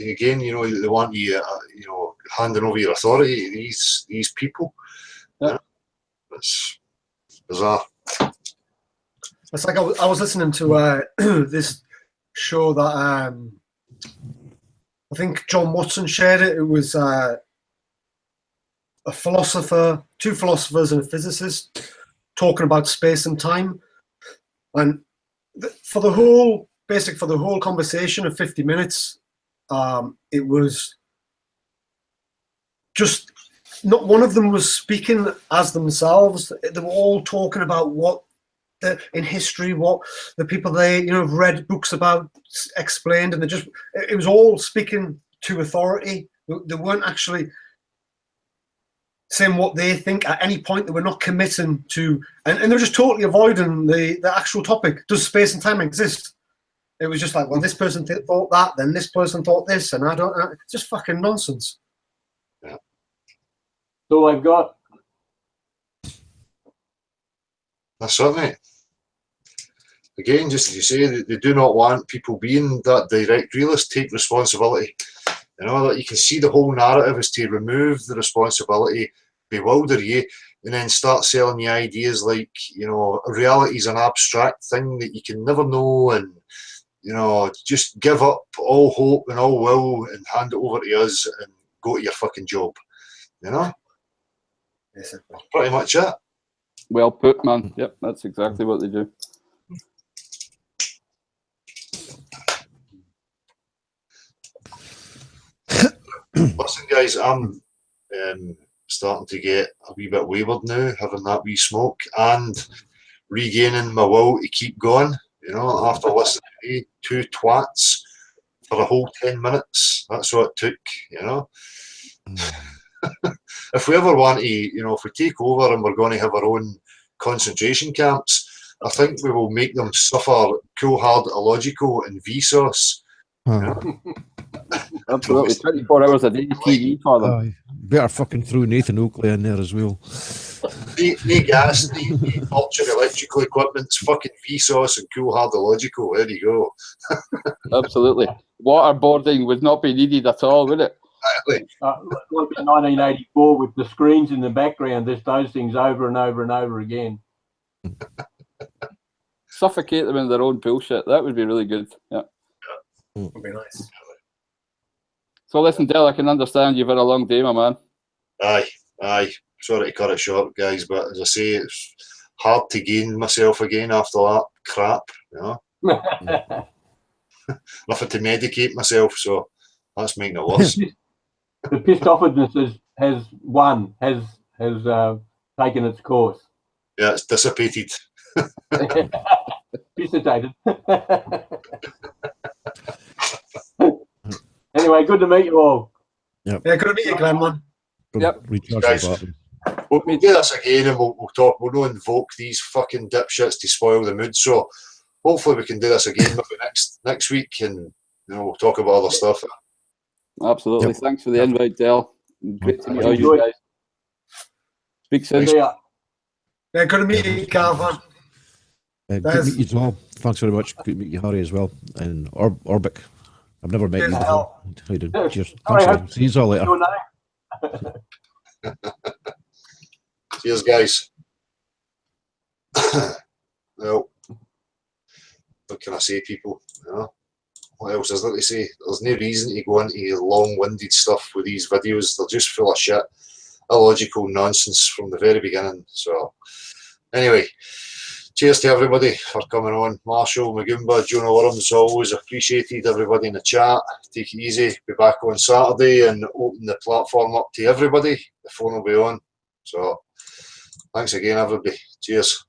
again, you know, they want you, you know, handing over your authority to these people. Yeah. You know? It's bizarre. It's like I was listening to this show that I think John Watson shared it. It was a philosopher, two philosophers and a physicist talking about space and time. And for the whole conversation of 50 minutes, it was just not one of them was speaking as themselves. They were all talking about what in history, what the people they, you know, have read books about explained, and it was all speaking to authority. They weren't actually saying what they think at any point. They were not committing to, and they were just totally avoiding the actual topic. Does space and time exist? It was just like, well, this person thought that, then this person thought this, and I don't know. It's just fucking nonsense. Yeah. So they've got. That's it, mate. Again, just as you say, they do not want people being that direct realist. Take responsibility. You know, that you can see the whole narrative is to remove the responsibility, bewilder you, and then start selling you ideas like, you know, reality is an abstract thing that you can never know, and, you know, just give up all hope and all will and hand it over to us and go to your fucking job. You know? Yes, pretty much it. Well put, man. Yep, that's exactly what they do. Listen, guys, I'm starting to get a wee bit wayward now, having that wee smoke and regaining my will to keep going. You know, after listening to two twats for a whole 10 minutes, that's what it took. You know, if we ever want to, you know, if we take over and we're going to have our own concentration camps, I think we will make them suffer cool, hard, illogical, and Vsauce. You know? Absolutely, 24 hours a day TV for them. Better fucking throw Nathan Oakley in there as well. No gas, no ultra electrical equipment's fucking Vsauce and cool, hard, illogical. There you go. Absolutely. Waterboarding would not be needed at all, would it? Exactly. Like in 1984 with the screens in the background, just those things over and over and over again. Suffocate them in their own bullshit. That would be really good. Yeah. Would be nice. So listen, Del, I can understand you've had a long day, my man. Aye. Sorry to cut it short, guys, but as I say, it's hard to gain myself again after that crap, you know. Nothing to medicate myself, so that's making it worse. The pissed offedness has won, has taken its course. Yeah, it's dissipated. Dissipated. Anyway, good to meet you all. Yep. Yeah, good to meet you, Glenn, man. Yep. Recharge the battery. We'll do this again and we'll talk. We'll not invoke these fucking dipshits to spoil the mood. So hopefully we can do this again maybe next week, and you know, we'll talk about other stuff. Absolutely. Yep. Thanks for the invite, Del. Great to meet all you guys. Speak soon. See ya. Yeah, good to meet you, Calvin. Good to meet you as well. Thanks very much. Good to meet you, Harry, as well. And Orbic. I've never met you before. How you doing? Cheers. Thanks, see you all later. Cheers, guys. Well, what can I say, people? You know, what else is there to say? There's no reason to go into long-winded stuff with these videos. They're just full of shit, illogical nonsense from the very beginning. So, anyway, cheers to everybody for coming on. Marshall, Magumba, Jonah Worms, always appreciated. Everybody in the chat, take it easy. Be back on Saturday and open the platform up to everybody. The phone will be on. So, thanks again, everybody. Cheers.